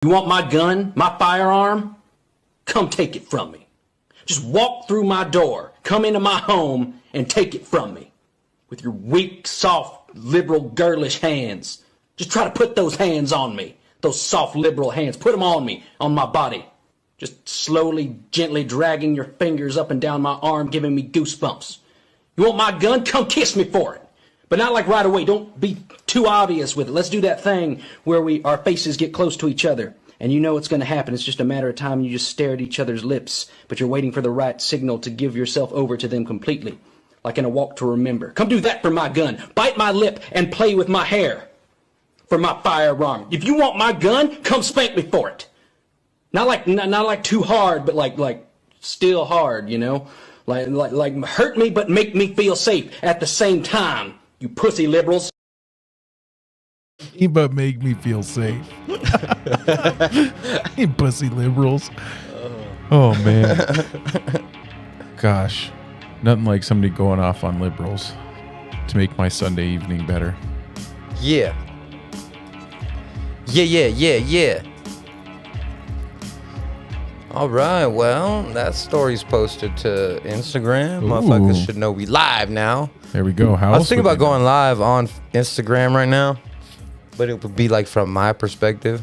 You want my gun, my firearm? Come take it from me. Just walk through my door, come into my home, and take it from me. With your weak, soft, liberal, girlish hands. Just try to put those hands on me. Those soft, liberal hands. Put them on me, on my body. Just slowly, gently dragging your fingers up and down my arm, giving me goosebumps. You want my gun? Come kiss me for it. But not like right away. Don't be too obvious with it. Let's do that thing where our faces get close to each other. And you know it's going to happen. It's just a matter of time. You just stare at each other's lips. But you're waiting for the right signal to give yourself over to them completely. Like in A Walk to Remember. Come do that for my gun. Bite my lip and play with my hair. For my firearm. If you want my gun, come spank me for it. Not like too hard, but like still hard, you know? Like hurt me but make me feel safe at the same time. You pussy liberals. But make me feel safe. You pussy liberals. Oh man. Gosh. Nothing like somebody going off on liberals to make my Sunday evening better. Yeah. Yeah. All right, well, that story's posted to Instagram. Ooh. Motherfuckers should know we live now. There we go. How I was thinking about going live on Instagram right now, but it would be like from my perspective.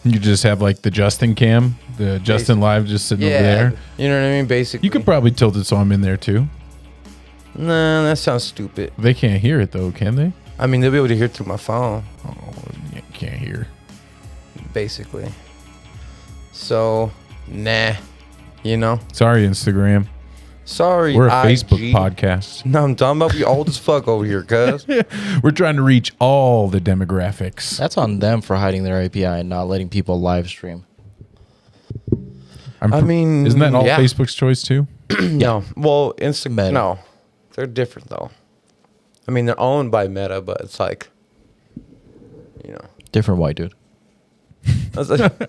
You just have like the Justin cam, the Justin live just sitting over there. You know what I mean? Basically. You could probably tilt it so I'm in there too. Nah, that sounds stupid. They can't hear it though, can they? I mean, they'll be able to hear it through my phone. Oh, you can't hear. Basically. So, nah. You know? Sorry, Instagram. Sorry, We're a IG. Facebook podcast. No, I'm talking about we old as fuck over here, cuz. We're trying to reach all the demographics. That's on them for hiding their API and not letting people live stream. I mean, isn't that all yeah. Facebook's choice too? No. Well, Instagram. Meta. No. They're different, though. I mean, they're owned by Meta, but it's like, you know. Different white dude.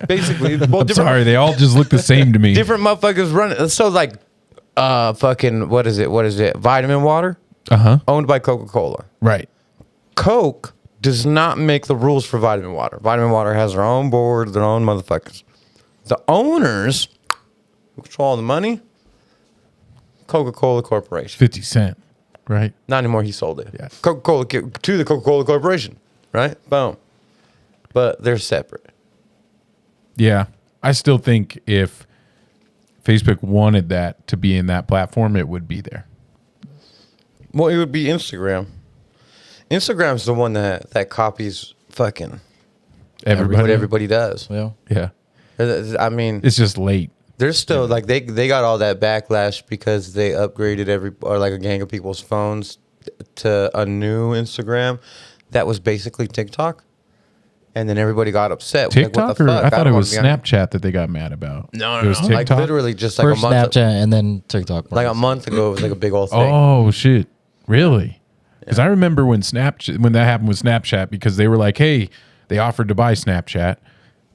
Basically. Well, I'm sorry, they all just look the same to me. Different motherfuckers running. So, like, fucking, what is it? Vitamin water? Owned by Coca-Cola. Right. Coke does not make the rules for vitamin water. Vitamin water has their own board, their own motherfuckers. The owners who control all the money, Coca-Cola Corporation. 50 Cent, right? Not anymore. He sold it. Yeah. Coca-Cola to the Coca-Cola Corporation, right? Boom. But they're separate. Yeah. I still think if Facebook wanted that to be in that platform, it would be there. Well, it would be Instagram. Instagram's the one that copies fucking Everybody. what everybody does. Yeah. Yeah. I mean, It's just late. there's still like they got all that backlash because they upgraded like a gang of people's phones to a new Instagram that was basically TikTok, and then everybody got upset. TikTok, like, what the or fuck? I thought it was wanna be on- Snapchat that they got mad about. No, It was TikTok? like literally just like First a month. Snapchat and then TikTok. Like a month ago, it was like a big old thing. Oh shit! Really? Because I remember when that happened with Snapchat, because they were like, "Hey," they offered to buy Snapchat,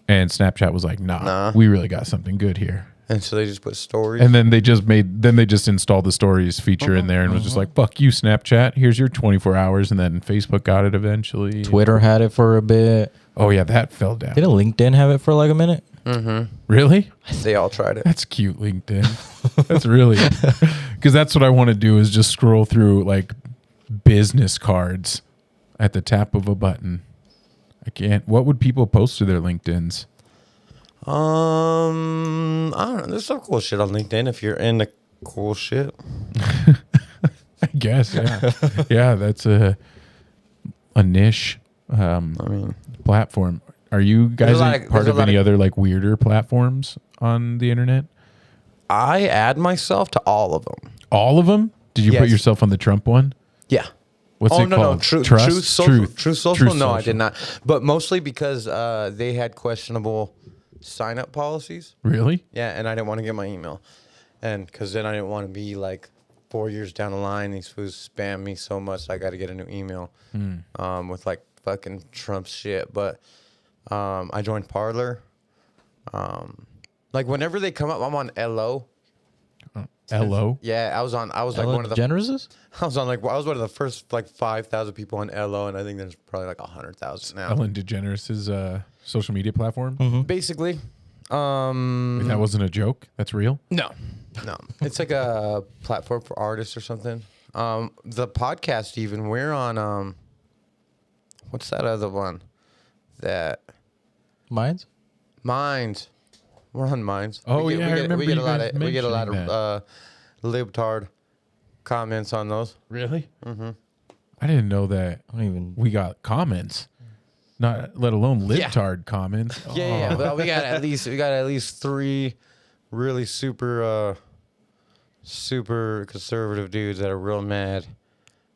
and Snapchat was like, "Nah, we really got something good here." And so they just put stories. And then they just installed the stories feature in there and was just like, "Fuck you, Snapchat. Here's your 24 hours." And then Facebook got it eventually. Twitter had it for a bit. Oh yeah, that fell down. Didn't LinkedIn have it for like a minute? Really? They all tried it. That's cute, LinkedIn. That's really, because that's what I want to do, is just scroll through like business cards at the tap of a button. I can't. What would people post to their LinkedIns? I don't know. There's some cool shit on LinkedIn if you're into cool shit. I guess, yeah. Yeah, that's a niche platform. Are you guys part of any other like weirder platforms on the internet? I add myself to all of them. All of them? Did you put Yes. yourself on the Trump one? Yeah. What's it no, called? no. True Trust? Social. True Social? Truth No, I Social. did not. But mostly because they had questionable sign-up policies. Really? Yeah, and I didn't want to get my email. And because then I didn't want to be like 4 years down the line, these fools spam me so much, I got to get a new email with like fucking Trump shit. But I joined Parler. Like whenever they come up, I'm on LO. LO? Yeah, I was like Ellen one of the DeGeneres? I was one of the first like 5,000 people on LO, and I think there's probably like 100,000 now. Ellen DeGeneres is social media platform? Basically. That wasn't a joke. That's real. No. It's like a platform for artists or something. The podcast, even we're on. What's that other one? That Minds. We're on Minds. Oh, we yeah, I remember we get you a lot guys of we get a lot mentioning of libtard comments on those. Really? Mm-hmm. I didn't know that. I don't even. We got comments, not let alone libtard comments. Yeah. Well, we got at least 3 really super conservative dudes that are real mad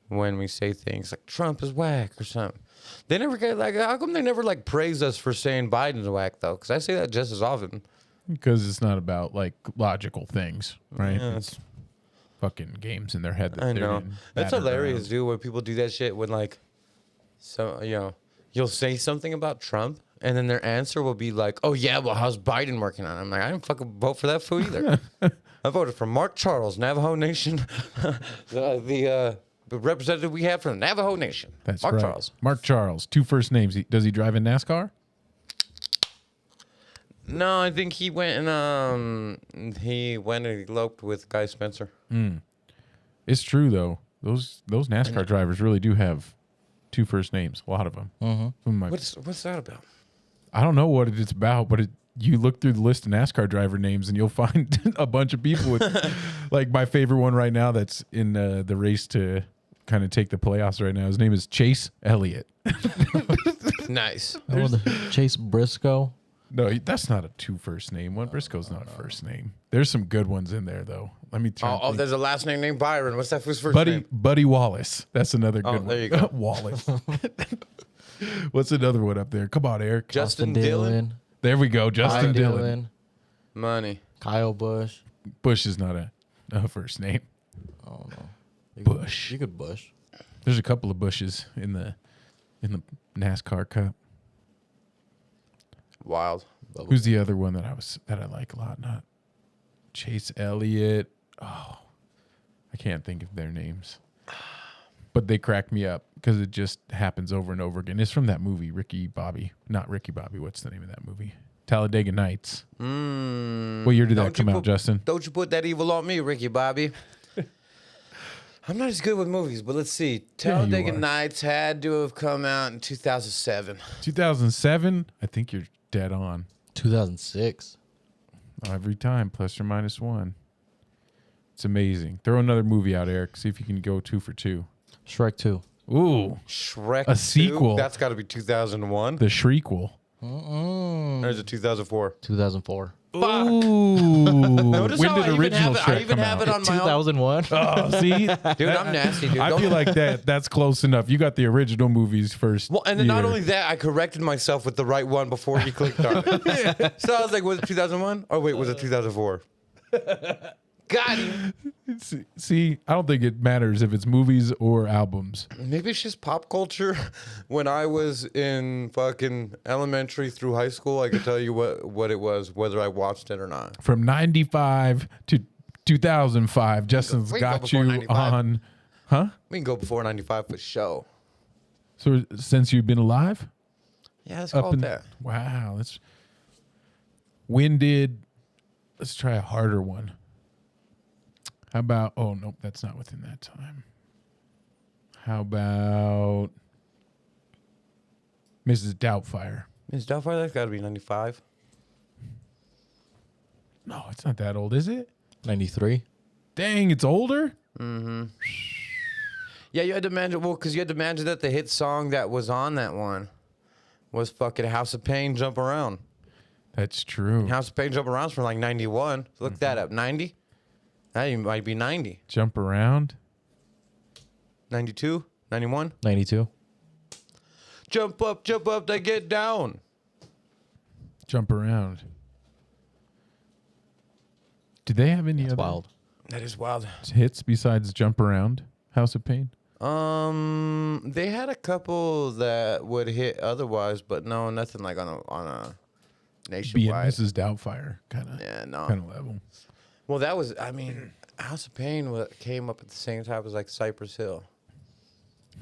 when we say things like Trump is whack or something. They never get like, how come they never like praise us for saying Biden's whack though? Because I say that just as often. Because it's not about like logical things, right? Yeah, it's fucking games in their head. That I they're know. getting That's battered hilarious, around. dude, when people do that shit when like, so, you'll say something about Trump and then their answer will be like, oh yeah, well, how's Biden working on it? I'm like, I didn't fucking vote for that fool either. I voted for Mark Charles, Navajo Nation, the representative we have from the Navajo Nation. That's Mark right. Charles. Mark Charles. 2 first names. Does he drive in NASCAR? No, I think he went and eloped with Guy Spencer. It's true though. Those NASCAR drivers really do have 2 first names. A lot of them. Mm-hmm. What's that about? I don't know what it's about, but you look through the list of NASCAR driver names and you'll find a bunch of people with, like my favorite one right now that's in the race to kind of take the playoffs right now. His name is Chase Elliott. Nice. Chase Briscoe. No, that's not a 2 first name one. Briscoe's not a first name. There's some good ones in there though. Let me try. Oh, there's a last name named Byron. What's that fool's first name? Buddy Wallace. That's another good one. There you go. Wallace. What's another one up there? Come on, Eric. Justin Dillon. There we go. Justin Dillon. Money. Kyle Busch. Bush is not a first name. Oh no. Bush. You could Bush. There's a couple of Bushes in the NASCAR Cup. Wild. Who's the other one that I like a lot? Not Chase Elliott. Oh, I can't think of their names, but they crack me up because it just happens over and over again. It's from that movie, Not Ricky Bobby. What's the name of that movie? Talladega Nights. What year did that come out, Justin? Don't you put that evil on me, Ricky Bobby. I'm not as good with movies, but let's see. Talladega Nights had to have come out in 2007. 2007? I think you're dead on. 2006. Every time, plus or minus 1. It's amazing. Throw another movie out, Eric. See if you can go 2 for 2. Shrek 2. Ooh. Shrek 2? A sequel. That's got to be 2001. The Shreequel. There's a 2004. 2004. Fuck. Ooh. Notice When how did I even original have it, I Shrek even come have out? it on my own. 2001. Oh, see? Dude, I'm nasty, dude. I feel like that's close enough. You got the original movies first. Well, and then not year. only that, I corrected myself with the right one before he clicked on it. So I was like, was it 2001? Oh, wait, was it 2004? Got him. See, I don't think it matters if it's movies or albums. Maybe it's just pop culture. When I was in fucking elementary through high school, I could tell you what it was, whether I watched it or not. From 95 to 2005, Justin's We can go got before you 95. on. Huh? We can go before 95 for show. So since you've been alive? Yeah, let's call it that. Wow. Let's try a harder one. How about, oh, nope, that's not within that time. How about Mrs. Doubtfire? Ms. Doubtfire, that's got to be 95. No, it's not that old, is it? 93. Dang, it's older? Yeah, you had to imagine, because you had to imagine that the hit song that was on that one was fucking House of Pain, Jump Around. That's true. House of Pain, Jump Around's from like 91. Look that up. 90? That even might be 90. Jump Around? 92? 91? 92. Jump up, they get down. Jump Around. Do they have any That's other wild. That is wild. hits besides Jump Around, House of Pain? They had a couple that would hit otherwise, but no, nothing like on a Being nationwide. Mrs. Doubtfire kind of level. Well, that was, House of Pain came up at the same time as like Cypress Hill.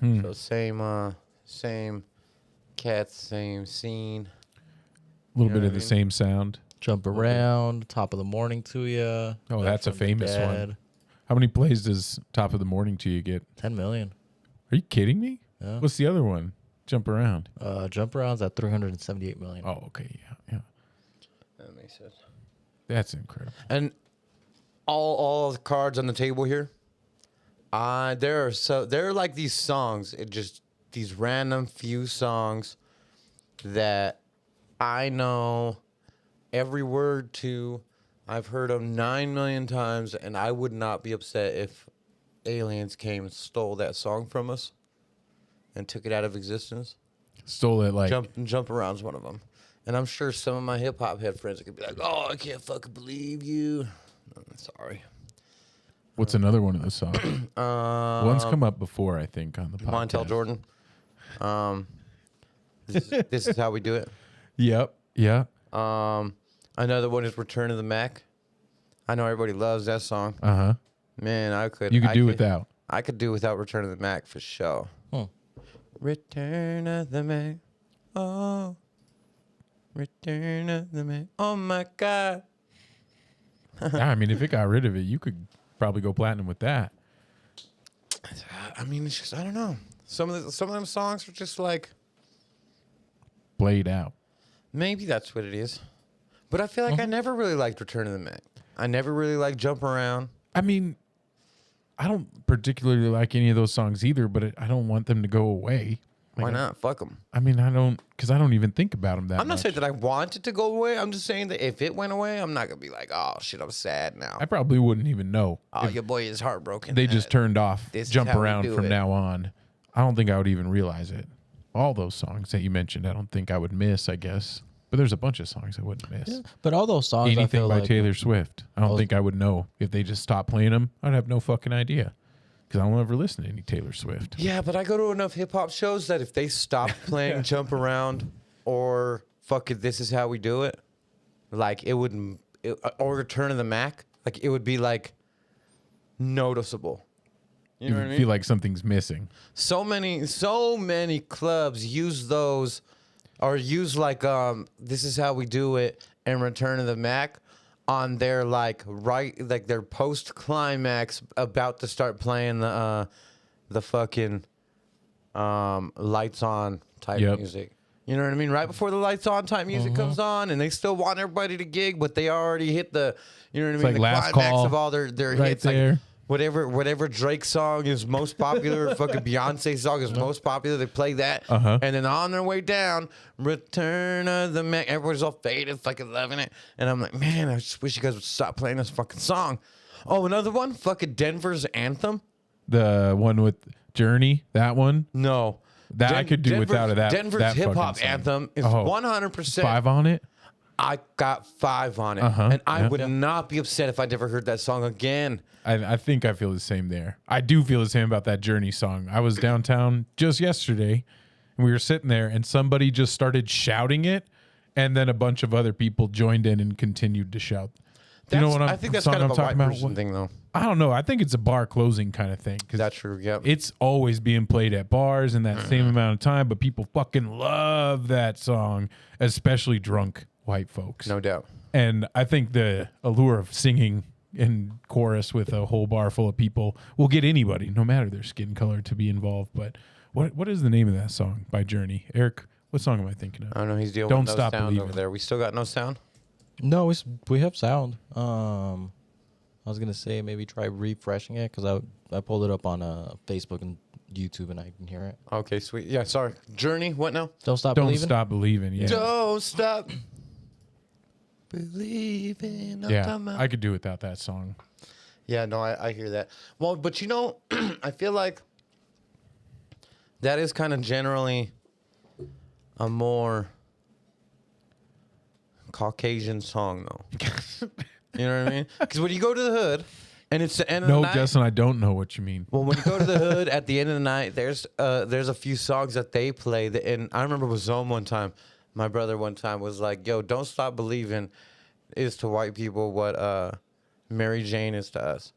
So same cats, same scene. little bit of the same sound. Jump Around, Top of the Morning to You. Oh, that's a famous one. How many plays does Top of the Morning to You get? 10 million. Are you kidding me? Yeah. What's the other one? Jump Around. Jump Around's at 378 million. Oh, okay. Yeah. That makes sense. That's incredible. And all the cards on the table here, there are like these songs, these random few songs that I know every word to. I've heard them 9 million times, and I would not be upset if aliens came and stole that song from us and took it out of existence. Stole it like... Jump Around's one of them. And I'm sure some of my hip-hop head friends could be like, oh, I can't fucking believe you. Sorry. What's another one of the songs? One's come up before, I think, on the podcast. Montel Jordan. This is how we do it. Yep. Yeah. Another one is Return of the Mac. I know everybody loves that song. Uh-huh. Man, You could do without. I could do without Return of the Mac for sure. Return of the Mac. Oh. Return of the Mac. Oh my God. Yeah, I mean, if it got rid of it, you could probably go platinum with that. I mean, it's just, I don't know. Some of them songs are just like, Played out. maybe that's what it is. But I feel like I never really liked Return of the Mac. I never really liked Jump Around. I mean, I don't particularly like any of those songs either, but I don't want them to go away. Like, Why not? Fuck them. I mean, because I don't even think about them that much. I'm not saying that I want it to go away. I'm just saying that if it went away, I'm not going to be like, oh, shit, I'm sad now. I probably wouldn't even know. Oh, your boy is heartbroken. They just turned off This is Jump how we Around do from it. now on. I don't think I would even realize it. All those songs that you mentioned, I don't think I would miss, I guess. But there's a bunch of songs I wouldn't miss. Yeah, but all those songs, I Anything feel by like, Taylor Swift. I don't think I would know. If they just stopped playing them, I'd have no fucking idea. Because I don't ever listen to any Taylor Swift. Yeah, but I go to enough hip hop shows that if they stop playing Jump Around or fuck it, This Is How We Do It, like it wouldn't, or Return of the Mac, like it would be like noticeable. You know what I mean? Feel like something's missing. So many clubs use those, or use like This Is How We Do It and Return of the Mac on their like their post climax about to start playing the fucking lights on type music. You know what I mean? Right before the lights on type music comes on, and they still want everybody to gig, but they already hit the, you know what I mean? Like the Last climax Call of all their right hits. there. Like whatever Drake song is most popular, fucking Beyonce song is most popular. They play that, and then on their way down, Return of the Mac. Everybody's all faded, fucking loving it, and I'm like, man, I just wish you guys would stop playing this fucking song. Oh, another one, fucking Denver's Anthem. The one with Journey, that one. No, That I could do without that. Denver's that hip fucking hop song. anthem is 100%. 5 on it. I got 5 on it, and I would not be upset if I never heard that song again. I think I feel the same there. I do feel the same about that Journey song. I was downtown just yesterday, and we were sitting there, and somebody just started shouting it, and then a bunch of other people joined in and continued to shout. You know what I think that's kind of a white person thing, though. I don't know. I think it's a bar closing kind of thing. That's true, yeah. It's always being played at bars in that same amount of time, but people fucking love that song, especially drunk white folks. No doubt. And I think the allure of singing in chorus with a whole bar full of people will get anybody, no matter their skin color, to be involved. But what is the name of that song by Journey? Eric, what song am I thinking of? I don't know. He's dealing Don't with no Stop sound Believing. over there. We still got no sound? No, we have sound. I was gonna say maybe try refreshing it because I pulled it up on Facebook and YouTube and I can hear it. Okay, sweet. Yeah, sorry. Journey, what now? Don't stop Don't believing. Stop Believing. Yeah. Don't stop believing. Yeah, I could do without that song. Yeah, no, I hear that. Well, but you know, I feel like that is kind of generally a more Caucasian song, though. You know what I mean? Because when you go to the hood, and it's the end of the night. No, Justin, I don't know what you mean. Well, when you go to the hood at the end of the night, there's a few songs that they play. And I remember with Zone one time, my brother one time was like, yo, Don't Stop Believing is to white people what Mary Jane is to us.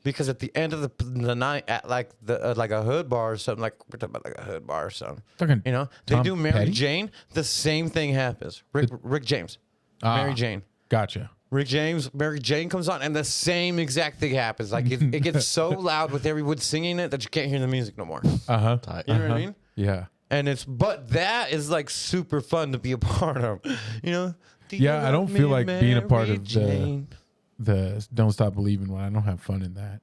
Because at the end of the night, at like a hood bar or something, like we're talking about like a hood bar or something. Talking You know, they Tom do Mary Petty? Jane. The same thing happens. Rick James, Mary Jane. Gotcha. Rick James, Mary Jane comes on, and the same exact thing happens. Like it gets so loud with everyone singing it that you can't hear the music no more. Uh huh. You know what I mean? Yeah. And but that is like super fun to be a part of. You know? Do you Yeah, I don't love feel me, like being a part Mary of Jane? the Don't Stop Believing one. I don't have fun in that.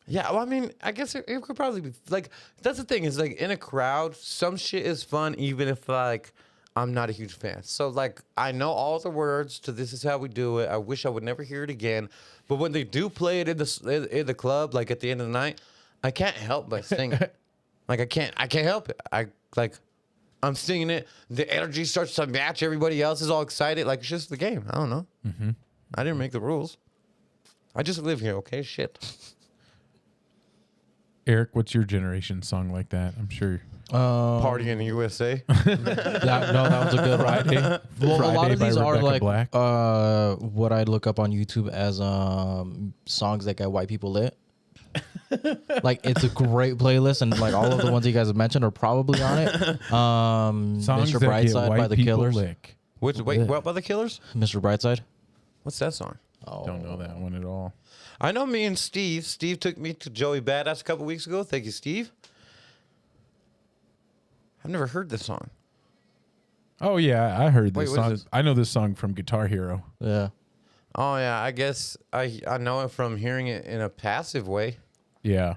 Yeah, well, I mean, I guess it could probably be like that's the thing is like in a crowd, some shit is fun even if like I'm not a huge fan. So like I know all the words to "This Is How We Do It." I wish I would never hear it again. But when they do play it in the club, like at the end of the night, I can't help but sing it. Like I can't help it. I'm singing it. The energy starts to match. Everybody else is all excited. Like it's just the game. I don't know. Mm-hmm. I didn't make the rules. I just live here. Okay, shit. Eric, what's your generation song like that? I'm sure. Party in the USA. That was a good Friday. Well, a lot Friday of by these are Rebecca like Black. what I'd look up on YouTube as songs that get white people lit. Like it's a great playlist, and like all of the ones you guys have mentioned are probably on it. Songs Mr. that get Brightside white by the people Killers. lick. Wait, what by the Killers? Mr. Brightside. What's that song? Oh, Don't know that one at all. I know me and Steve. Steve took me to Joey Badass a couple weeks ago. Thank you, Steve. I've never heard this song. Oh yeah, I heard Wait, this what is song. this? I know this song from Guitar Hero. Yeah. Oh yeah, I guess I know it from hearing it in a passive way. Yeah.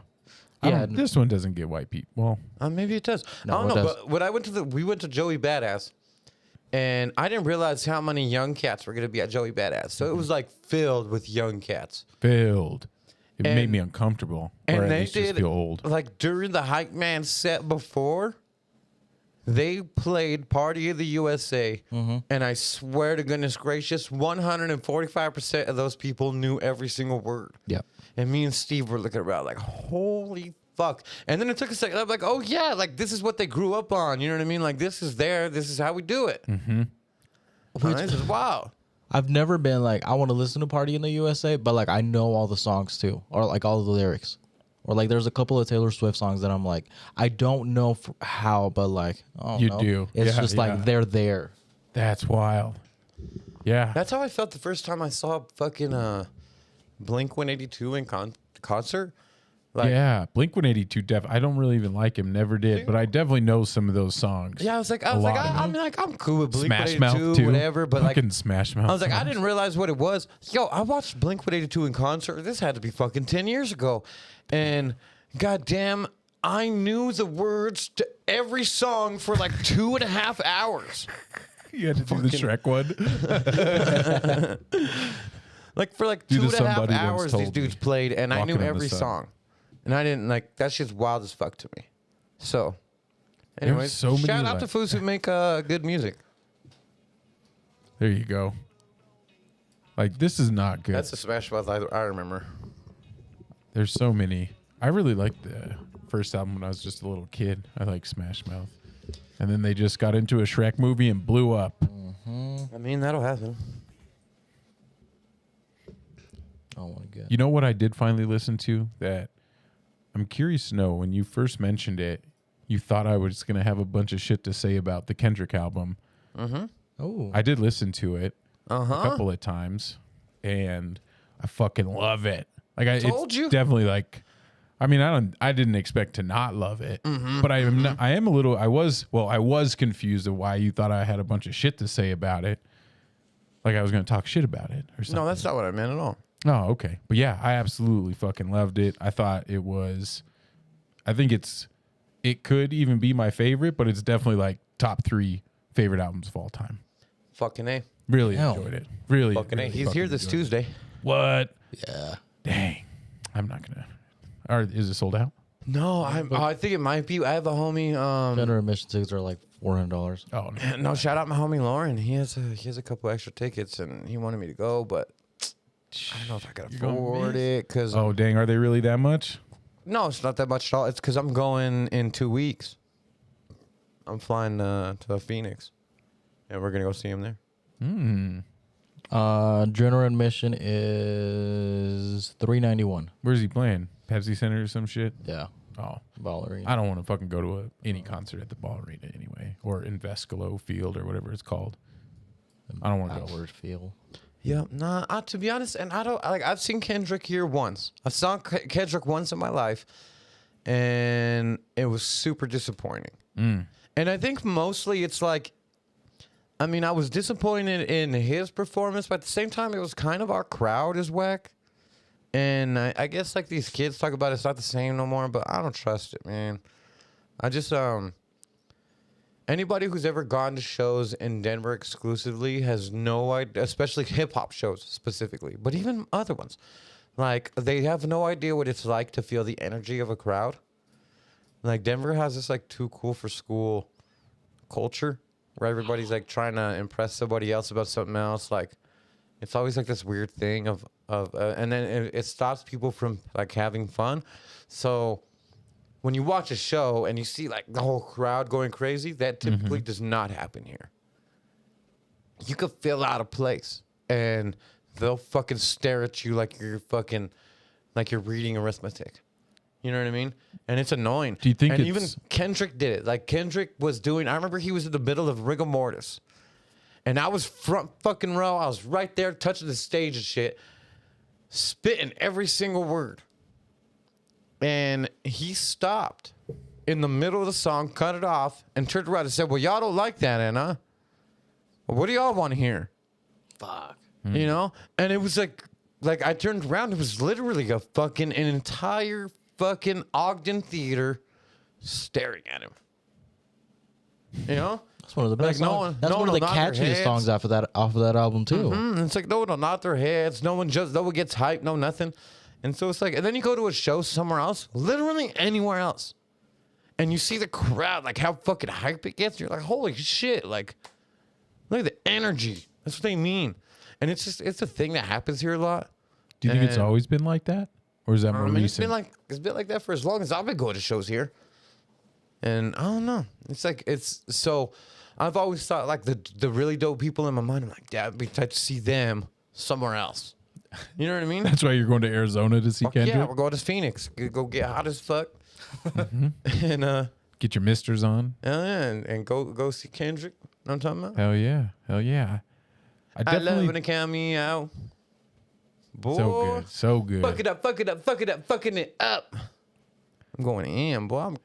Yeah. This one doesn't get white people. Well, Maybe it does. No, I don't it know. does. But when we went to Joey Badass, and I didn't realize how many young cats were gonna be at Joey Badass. So it was like filled with young cats. filled. It And- made me uncomfortable. Or And at they least did just feel old. like during the Hype Man set before. They played Party of the USA, and I swear to goodness gracious, 145% of those people knew every single word. Yep. And me and Steve were looking around like, holy fuck. And then it took a second. I'm like, oh yeah, like this is what they grew up on. You know what I mean? Like this is how we do it. Mm-hmm. This is wow. I've never been like I want to listen to Party in the USA, but like I know all the songs too, or like all of the lyrics. Or like there's a couple of Taylor Swift songs that I'm like, I don't know how, but like, oh, You do. It's Yeah, just yeah. like they're there. That's wild. Yeah. That's how I felt the first time I saw fucking Blink-182 in concert. Like, yeah. Blink-182 I don't really even like him. Never did. But I definitely know some of those songs. yeah, I was like, A lot of I'm them. like, I'm cool with Smash Mouth Blink-182, too. whatever, but like, Fucking Smash Mouth. I was like, I songs. didn't realize what it was. Yo, I watched Blink-182 in concert. This had to be fucking 10 years ago. And goddamn, I knew the words to every song for like 2.5 hours. You had to do the Shrek one. Like for like Dude, 2.5 somebody once hours, told these dudes me. played, and I knew Walking on the every Sun. song. And I didn't like, that's just wild as fuck to me. So, anyways, so many shout out like- to fools who make good music. There you go. Like, this is not good. That's a Smash Mouth I remember. There's so many. I really liked the first album when I was just a little kid. I like Smash Mouth. And then they just got into a Shrek movie and blew up. I mean, that'll happen. I don't want to get. You know what I did finally listen to that I'm curious to know, when you first mentioned it, you thought I was going to have a bunch of shit to say about the Kendrick album. Oh, I did listen to it Uh a huh. couple of times, and I fucking love it. Like, Told it's you. definitely like, I mean, I didn't expect to not love it, but I am a little, I was confused of why you thought I had a bunch of shit to say about it. Like I was going to talk shit about it or something. No, that's not what I meant at all. Oh, okay. But yeah, I absolutely fucking loved it. I thought it was, I think it could even be my favorite, but it's definitely like top 3 favorite albums of all time. Fucking A. Really Hell. enjoyed it. Really. Fucking A. really He's here fucking this enjoyed it. Tuesday. What? yeah. Dang. I'm not going to. Or is it sold out? No, I think it might be. I have a homie. General admission tickets are like $400. Oh, no. No, shout out my homie Lauren. He has a couple extra tickets, and he wanted me to go, but I don't know if I can gonna afford it. Cause Oh, dang. Are they really that much? no, it's not that much at all. It's because I'm going in 2 weeks. I'm flying to Phoenix, and we're gonna go see him there. General admission is $391. Where's he playing? Pepsi Center or some shit? Yeah. Oh, Ball Arena. I don't want to fucking go to any concert at the Ball Arena anyway, or 𝗵𝗃𝗀𝗀𝗲𝗃 Field or whatever it's called. I don't want to go. Word feel. Yeah, nah. To be honest, and I don't like. I've seen Kendrick here once. I've seen Kendrick once in my life, and it was super disappointing. And I think mostly it's like, I mean, I was disappointed in his performance, but at the same time, it was kind of our crowd is whack. And I guess like these kids talk about it's not the same no more, but I don't trust it, man. I just anybody who's ever gone to shows in Denver exclusively has no idea, especially hip hop shows specifically, but even other ones. Like they have no idea what it's like to feel the energy of a crowd. Like Denver has this like too cool for school culture where everybody's like trying to impress somebody else about something else. Like it's always like this weird thing of and then it stops people from like having fun. So when you watch a show and you see like the whole crowd going crazy, that typically does not happen here. You could feel out of place and they'll fucking stare at you like you're fucking, like you're reading arithmetic. You know what I mean? And it's annoying. Do you think and even Kendrick did it. Like Kendrick was doing, I remember he was in the middle of rigor mortis. And I was front fucking row. I was right there touching the stage and shit, spitting every single word. And he stopped in the middle of the song, cut it off, and turned around and said, well, y'all don't like that, Anna. Well, what do y'all want to hear? Fuck. You know? And it was like I turned around. It was literally an entire fucking Ogden theater staring at him. You know? That's one of the best songs. That's one of the catchiest songs off of that album too. It's like no one will nod their heads. No one gets hyped. No nothing. And so it's like, and then you go to a show somewhere else, literally anywhere else, and you see the crowd, like how fucking hype it gets. You're like, holy shit! Like, look at the energy. That's what they mean. And it's a thing that happens here a lot. Do you think it's always been like that, or is that more recent? It's been like that for as long as I've been going to shows here. And I don't know. It's so. I've always thought like the really dope people in my mind. I'm like, yeah, it'd be tight to see them somewhere else. You know what I mean? That's why you're going to Arizona to see Kendrick? Yeah, we're going to Phoenix. Go get hot as fuck. And get your misters on. And go see Kendrick. You know what I'm talking about? Hell yeah. Hell yeah. I love when it count me out. Boy. So good. So good. Fuck it up, fucking it up. I'm going in, boy.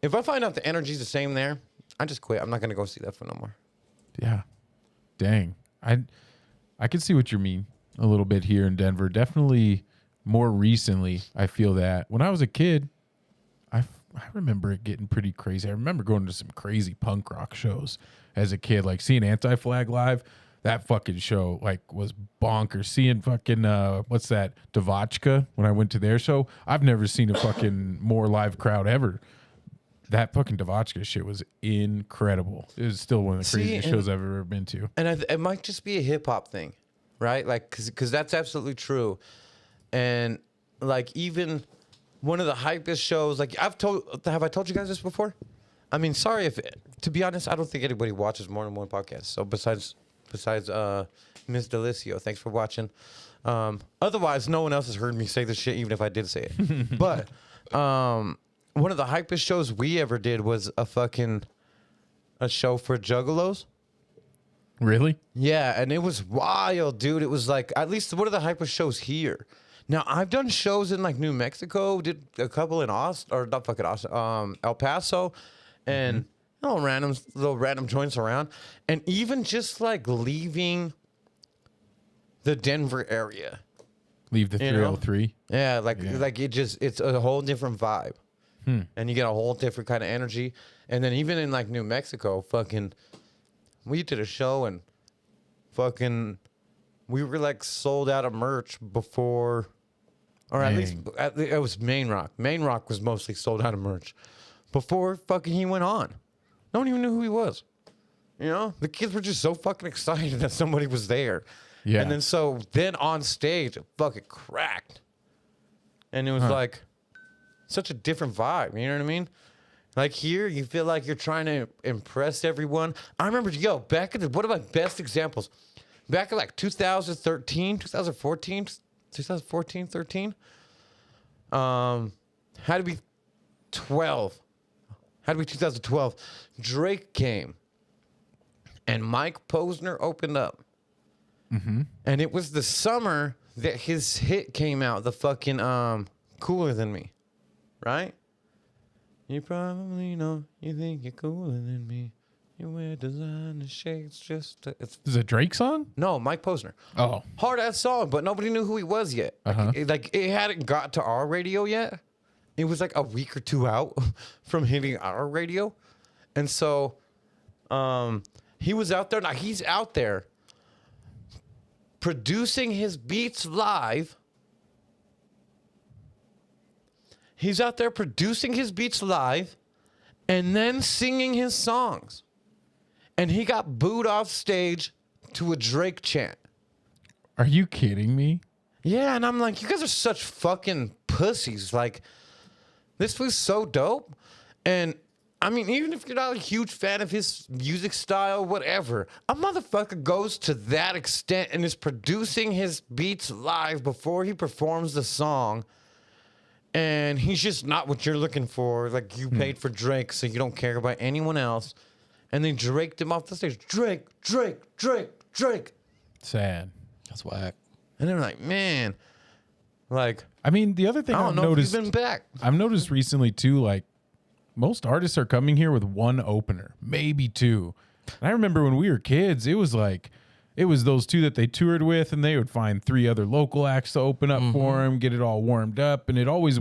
If I find out the energy's the same there, I just quit. I'm not going to go see that for no more. Yeah. Dang. I can see what you mean a little bit here in Denver. Definitely more recently, I feel that. When I was a kid, I remember it getting pretty crazy. I remember going to some crazy punk rock shows as a kid, like seeing Anti-Flag live. That fucking show like was bonkers. Seeing fucking what's that, 𝗵𝗃𝗀𝗀𝗃𝗀 when I went to their show. I've never seen a fucking more live crowd ever. That fucking 𝗵𝗃𝗀𝗃𝗀 shit was incredible. It was still one of the craziest shows I've ever been to. And it might just be a hip hop thing, right? Like, cause that's absolutely true. And like even one of the hypest shows, like have I told you guys this before? I mean, sorry if, to be honest, I don't think anybody watches more than one podcast. So besides Miss DiLisio, thanks for watching. Otherwise, no one else has heard me say this shit, even if I did say it. But one of the hypest shows we ever did was a show for juggalos. Really? Yeah, and it was wild, dude. It was like at least one of the hypest shows here. Now I've done shows in like New Mexico, did a couple in Austin, or not fucking Austin, El Paso, and little random joints around, and even just like leaving the Denver area. Leave the 303. Yeah, like it's a whole different vibe. And you get a whole different kind of energy. And then even in like New Mexico, we did a show and we were like sold out of merch before, or at least it was Main Rock. Main Rock was mostly sold out of merch before he went on. No one even knew who he was. You know, the kids were just so fucking excited that somebody was there. Yeah. And then on stage, it fucking cracked. And it was like such a different vibe. You know what I mean? Like here, you feel like you're trying to impress everyone. I remember, back in one of my best examples, back in like 2013, 2014, 13. Had to be 12. Had to be 2012. Drake came. And Mike Posner opened up. Mm-hmm. And it was the summer that his hit came out, the fucking Cooler Than Me. Right? You probably know you think you're cooler than me. You wear designer shades just to... Is it a Drake song? No, Mike Posner. Oh. Hard-ass song, but nobody knew who he was yet. Uh-huh. It hadn't got to our radio yet. It was like a week or two out from hitting our radio. And so he was out there. Now, he's out there producing his beats live. He's out there producing his beats live and then singing his songs. And he got booed off stage to a Drake chant. Are you kidding me? Yeah, and I'm like, you guys are such fucking pussies. Like, this was so dope. And, I mean, even if you're not a huge fan of his music style, whatever, a motherfucker goes to that extent and is producing his beats live before he performs the song. And he's just not what you're looking for. Like, you paid for Drake, so you don't care about anyone else. And they Draked him off the stage. Drake. Sad. That's whack. And they're like, man, like, I mean, the other thing I I've don't know if noticed, you've been back. I've noticed recently too, like most artists are coming here with one opener, maybe two. And I remember when we were kids, it was those two that they toured with, and they would find 3 other local acts to open up for them, get it all warmed up, and it always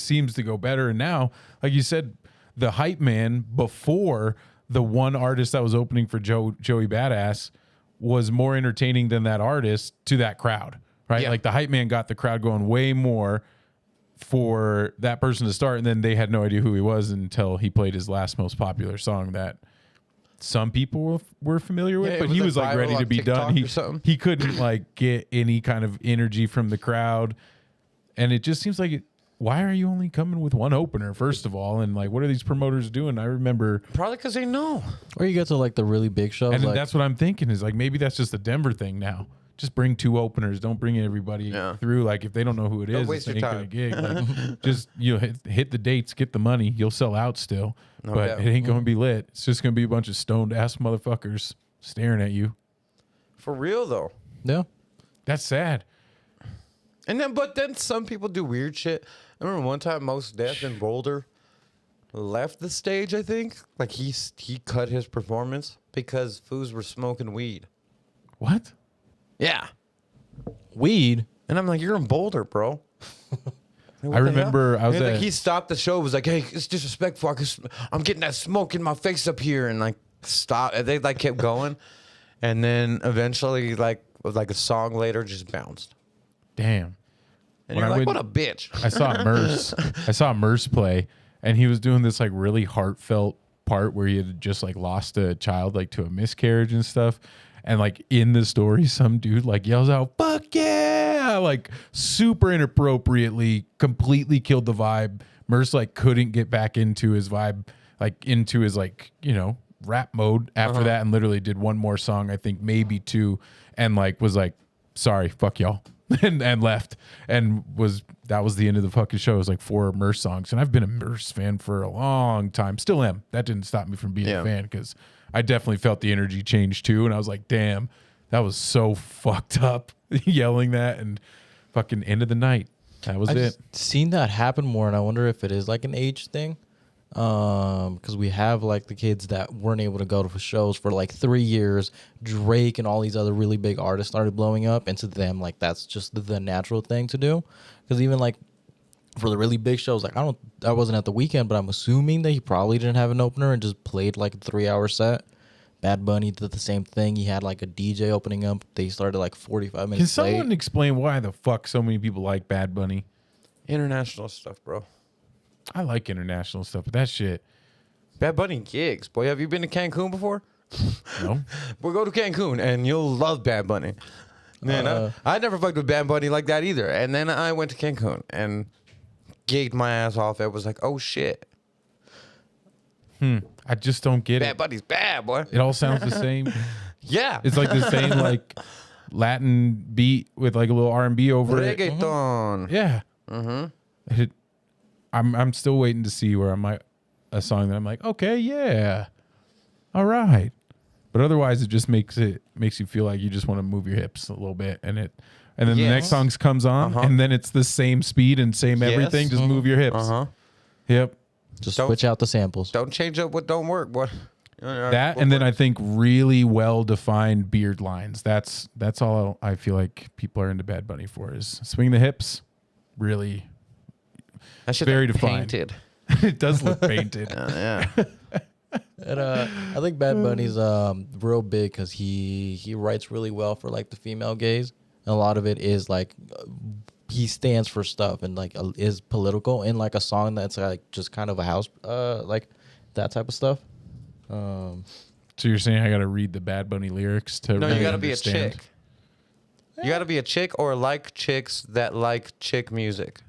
seems to go better. And now, like you said, the hype man before the one artist that was opening for Joey Badass was more entertaining than that artist to that crowd, right? Yeah. Like the hype man got the crowd going way more for that person to start, and then they had no idea who he was until he played his last most popular song that some people were familiar with, but he was like ready to be done. He couldn't like get any kind of energy from the crowd, and it just seems like why are you only coming with one opener, first of all? And like, what are these promoters doing? I remember Probably because they know. Or you get to like the really big shows. and like, that's what I'm thinking is like, maybe that's just a Denver thing now. Just bring 2 openers. Don't bring everybody through. Like if they don't know who it is, waste it your ain't gonna time. gig. Like, just hit the dates, get the money. You'll sell out still, but doubt. it ain't gonna be lit. It's just gonna be a bunch of stoned ass motherfuckers staring at you. For real, though. yeah. That's sad. But then some people do weird shit. I remember one time Mos Def in Boulder left the stage, I think. Like he cut his performance because fools were smoking weed. What? Yeah. Weed. And I'm like, you're in Boulder, bro. I remember I was like, at, he stopped the show, was like, hey, it's disrespectful. I'm getting that smoke in my face up here. And like, stop. And they like kept going. And then eventually, like a song later, just bounced. damn. And When you're I like, went- what a bitch. I saw Merce play, and he was doing this like really heartfelt part where he had just like lost a child like to a miscarriage and stuff. And like in the story, some dude like yells out, "Fuck yeah!" like super inappropriately, completely killed the vibe. Merce like couldn't get back into his vibe, like into his like, you know, rap mode after that, and literally did one more song, I think maybe 2, and like was like, sorry, fuck y'all. and left, and that was the end of the fucking show. It was like 4 Merce songs, and I've been a Merce fan for a long time. Still am. That didn't stop me from being a fan, because I definitely felt the energy change too, and I was like, damn, that was so fucked up. Yelling that, and fucking end of the night. That was I've it. just seen that happen more, and I wonder if it is like an age thing. Because we have like the kids that weren't able to go to shows for like 3 years. Drake and all these other really big artists started blowing up, and to them, like that's just the natural thing to do. Because even like for the really big shows, like I wasn't at the weekend, but I'm assuming that he probably didn't have an opener and just played like a 3-hour set. Bad Bunny did the same thing. He had like a DJ opening up. They started like 45 minutes Can late. someone explain why the fuck so many people like Bad Bunny? International stuff, bro. I like international stuff, but that shit, Bad Bunny gigs. Boy, have you been to Cancun before? no. We'll go to Cancun, and you'll love Bad Bunny. Man, I never fucked with Bad Bunny like that either. And then I went to Cancun and gigged my ass off. It was like, oh, shit. I just don't get Bad it. Bunny's bad, boy. It all sounds the same. Yeah. It's like the same like Latin beat with like a little R&B over it. Reggaeton. Yeah. Mm-hmm. I'm still waiting to see where a song that I'm like, okay, yeah, all right. But otherwise, it just makes you feel like you just want to move your hips a little bit, and then the next song comes on, and then it's the same speed and same everything. Just move your hips. Yep. Just switch out the samples. Don't change up what don't work, boy. That and then I think really well defined beard lines. That's all I feel like people are into Bad Bunny for is swing the hips. Really, that shit very like defined. Painted. It does look painted. Yeah. And I think Bad Bunny's real big because he writes really well for like the female gaze. And a lot of it is like he stands for stuff and like is political in like a song that's like just kind of a house like that type of stuff. So you're saying I got to read the Bad Bunny lyrics to really you got to understand? be a chick. You got to be a chick or like chicks that like chick music.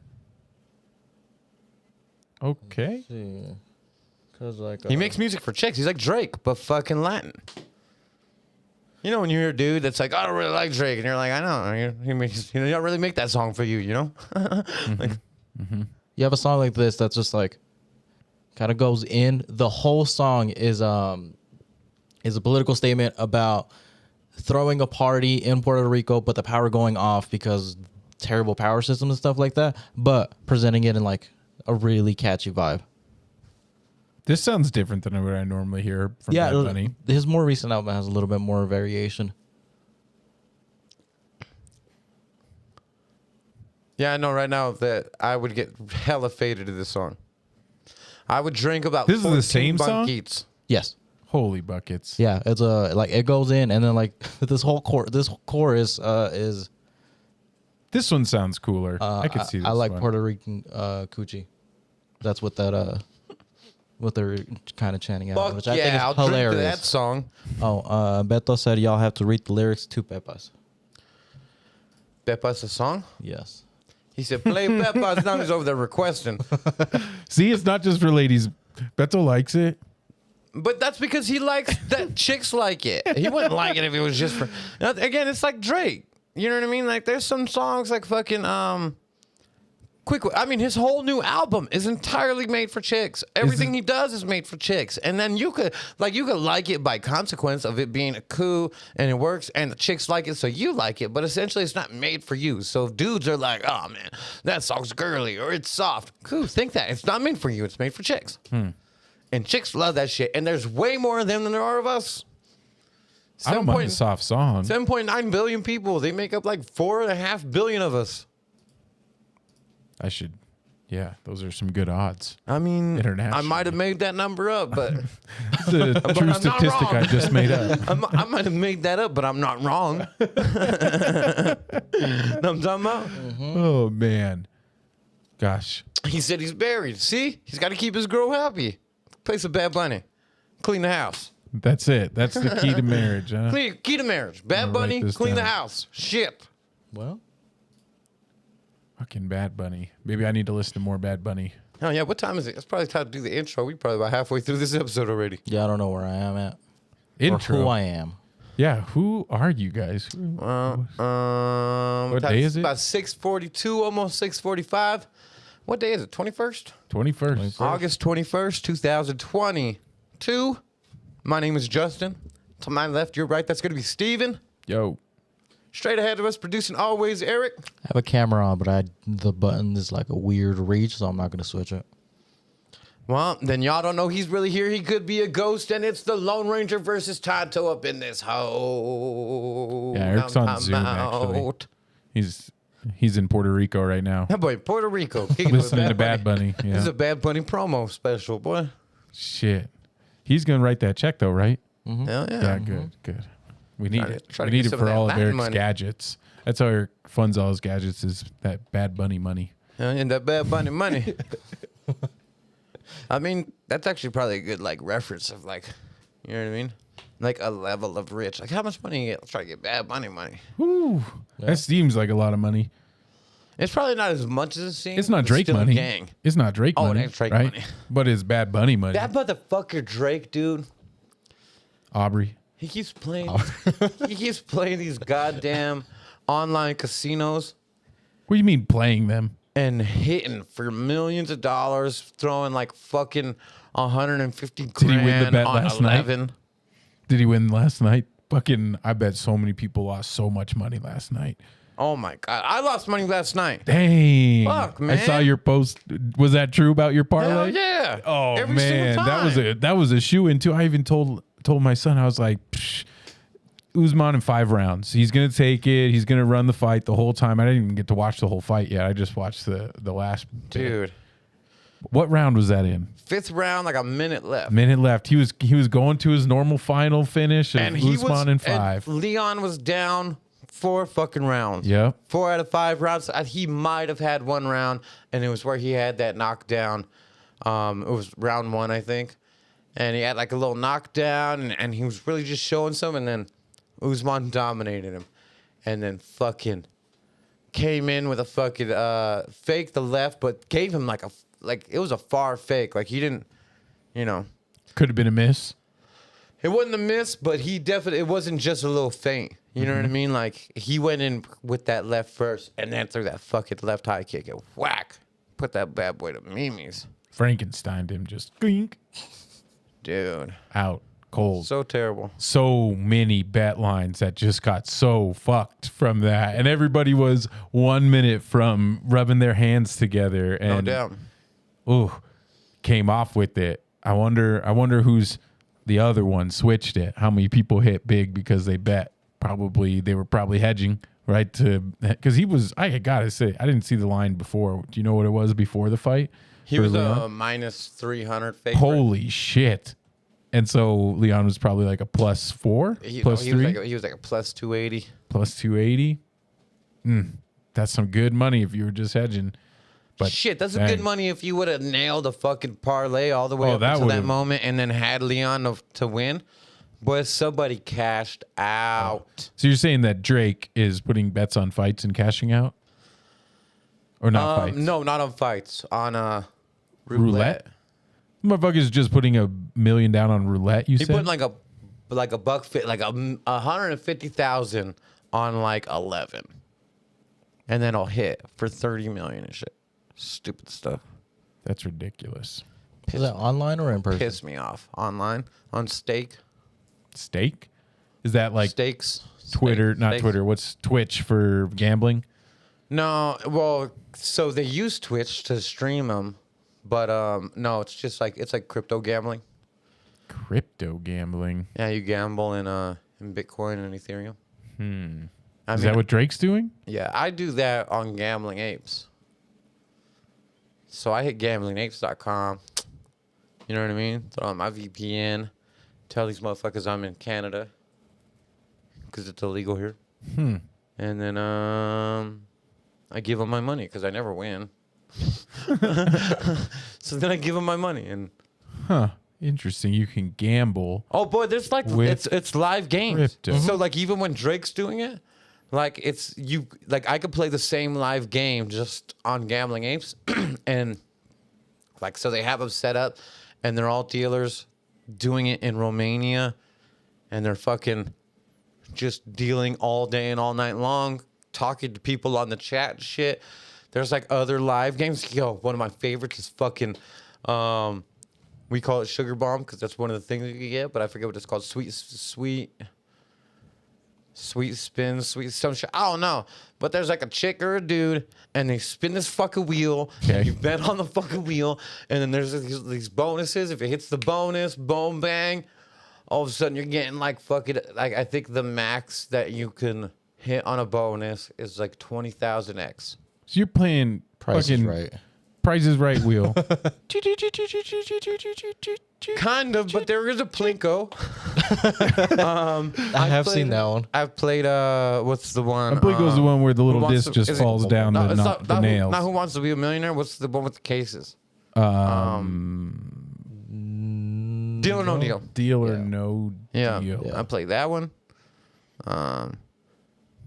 Okay. Cause like He makes music for chicks. He's like Drake, but fucking Latin. You know when you hear a dude that's like, I don't really like Drake, and you're like, I know. He makes, you don't really make that song for you, you know? Like, you have a song like this that's just like kind of goes in. The whole song is a political statement about throwing a party in Puerto Rico, but the power going off because terrible power systems and stuff like that, but presenting it in like a really catchy vibe. This sounds different than what I normally hear from Bad Bunny. His more recent album has a little bit more variation. yeah, I know right now that I would get hella faded to this song. I would drink about This is the 14 same song? Banquitos. Yes. Holy buckets. Yeah, it's like it goes in and then like this chorus is This one sounds cooler. I could see this I like one. Puerto Rican coochie. That's what that what they're kind of chanting out, Fuck which I think is I'll hilarious. drink to that song. Oh, Beto said y'all have to read the lyrics to 𝗶𝗀𝗃𝗃. 𝗶𝗃𝗃 a song? Yes. He said, play 𝗶𝗃𝗃. Now he's over there requesting. See, it's not just for ladies. Beto likes it. But that's because he likes that chicks like it. He wouldn't like it if it was just for... Now, again, it's like Drake. You know what I mean? Like, there's some songs like fucking... I mean, his whole new album is entirely made for chicks. Everything he does is made for chicks. And then you could like it by consequence of it being a coup and it works and the chicks like it, so you like it. But essentially, it's not made for you. So dudes are like, oh, man, that song's girly or it's soft. Cool, think that. It's not made for you. It's made for chicks. And chicks love that shit. And there's way more of them than there are of us. I don't mind a soft song. 7.9 billion people. They make up like 4.5 billion of us. I should. Yeah, those are some good odds. I mean, Internationally. I might have made that number up, but It's a true I'm not statistic wrong. I just made up. I might have made that up, but I'm not wrong. Know what I'm talking about? Oh, man. Gosh. He said he's married. See? He's got to keep his girl happy. Play some Bad Bunny. Clean the house. That's it. That's the key to marriage, huh? Key to marriage. Bad I'm gonna Bunny, write this clean the down. house. Shit. Well, Fucking Bad Bunny. Maybe I need to listen to more Bad Bunny. Oh, yeah. What time is it? It's probably time to do the intro. We're probably about halfway through this episode already. yeah, I don't know where I am at. Intro. Or who I am. Yeah, who are you guys? What day is it? About 6:42, almost 6:45. What day is it? 21st? 21st. August 21st, 2022. My name is Justin. To my left, your right, that's going to be Steven. Yo. Straight ahead of us, producing always Eric. I have a camera on, but the button is like a weird reach, so I'm not gonna switch it. Well, then y'all don't know he's really here. He could be a ghost, and it's the Lone Ranger versus Tonto up in this hole. Yeah, Eric's on Zoom, actually. He's in Puerto Rico right now. That boy, Puerto Rico. Listening to Bad Bunny. This is Yeah. a Bad Bunny promo special, boy. Shit. He's going to write that check, though, right? Hell yeah. Yeah, good. We need it. try We to need get it some for of that all of Latin Eric's money. gadgets. That's how Eric funds all his gadgets is that Bad Bunny money. And that Bad Bunny money. I mean, that's actually probably a good like reference of like, you know what I mean? Like a level of rich. Like how much money you get? Let's try to get Bad Bunny money. Woo. That seems like a lot of money. It's probably not as much as it seems. It's not but Drake still money. Gang. It's not Drake Oh, money. that's Drake right? money. But it's Bad Bunny money. That motherfucker Drake, dude. Aubrey. He keeps playing. He keeps playing these goddamn online casinos. What do you mean playing them? And hitting for millions of dollars, throwing like fucking 150 grand Did he win the bet on last 11. night? Did he win last night? Fucking, I bet so many people lost so much money last night. Oh my God. I lost money last night. Dang. Fuck, man. I saw your post. Was that true about your parlay? Hell yeah. Oh Every man, single time. that was a shoe-in too. I even told my son, I was like, Psh, Usman in 5 rounds. He's gonna take it. He's gonna run the fight the whole time. I didn't even get to watch the whole fight yet. I just watched the last bit. Dude. What round was that in? 5th round, like a minute left. Minute left. He was going to his normal final finish of Usman in 5. And Leon was down 4 fucking rounds. Yep. 4 out of 5 rounds. He might have had 1 round, and it was where he had that knockdown. It was round 1, I think. And he had like a little knockdown, and he was really just showing some, and then Usman dominated him. And then fucking came in with a fucking fake the left, but gave him like it was a far fake. Like he didn't, you know. Could have been a miss. It wasn't a miss, but it wasn't just a little feint. You know what I mean? Like he went in with that left first and then threw that fucking left high kick and whack. Put that bad boy to Mimi's. Frankensteined him just gink. Dude. Out. Cold. So terrible. So many bet lines that just got so fucked from that. And everybody was 1 minute from rubbing their hands together. And, No doubt. Ooh, came off with it. I wonder who's the other one switched it. How many people hit big because they bet? They were probably hedging, right? Because I gotta say, I didn't see the line before. Do you know what it was before the fight? He was a minus 300 favorite. Holy shit. And so Leon was probably like a +4, +3. He was like a plus 280. +280. That's some good money if you were just hedging. But shit, that's some good money if you would have nailed a fucking parlay all the way up until that moment and then had Leon to win. But somebody cashed out. So you're saying that Drake is putting bets on fights and cashing out? Or not fights? No, not on fights. On roulette. Motherfucker's just putting $1 million down on roulette. You he said put like a buck fit, like 150,000 on like 11, and then I'll hit for 30 million and shit. Stupid stuff. That's ridiculous. Is that online or in person? Piss me off. Online on stake. Stake? Is that like Stakes? Twitter? Not Stakes. Twitter. What's Twitch for gambling? No, well, so they use Twitch to stream them, but no, it's just like crypto gambling. Crypto gambling. Yeah, you gamble in Bitcoin and Ethereum. Is that what Drake's doing? Yeah, I do that on Gambling Apes. So I hit gamblingapes.com. You know what I mean? Throw on my VPN. Tell these motherfuckers I'm in Canada because it's illegal here. And then I give them my money because I never win. So then I give them my monny and. Interesting. You can gamble. Oh boy, there's like it's live games. Crypto. So like even when Drake's doing it, like I could play the same live game just on Gambling Apes, and like so they have them set up, and they're all dealers doing it in Romania, and they're fucking just dealing all day and all night long, talking to people on the chat and shit. There's like other live games. Yo, one of my favorites is fucking. We call it Sugar Bomb because that's one of the things you can get, but I forget what it's called. Sweet spin, sweet some shit. I don't know. But there's like a chick or a dude, and they spin this fucking wheel. Okay. And you bet on the fucking wheel, and then there's these bonuses. If it hits the bonus, boom, bang, all of a sudden you're getting like fucking, like I think the max that you can hit on a bonus is like 20,000x. So you're playing Price is fucking Right. Price is Right wheel. Kind of, but there is a Plinko. I have seen that one. I've played what's the one? Plinko's the one where the little disc just is it- falls down No, it's the nails. Not Who Wants to Be a Millionaire. What's the one with the cases? Deal or No Deal. Deal or No Yeah, Deal. I played that one.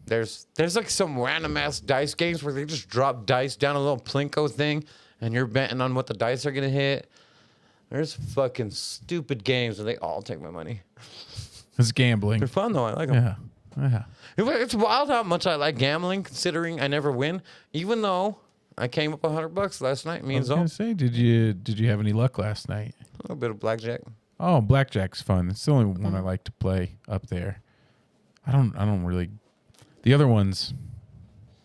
There's like some random ass dice games where they just drop dice down a little Plinko thing, and you're betting on what the dice are gonna hit. There's fucking stupid games, and they all take my money. It's gambling. They're fun though. I like them. Yeah. It's wild how much I like gambling, considering I never win. Even though I came up $100 last night. Me I and was gonna Zoe. say, did you have any luck last night? A little bit of blackjack. Oh, blackjack's fun. It's the only one I like to play up there. I don't really. The other ones,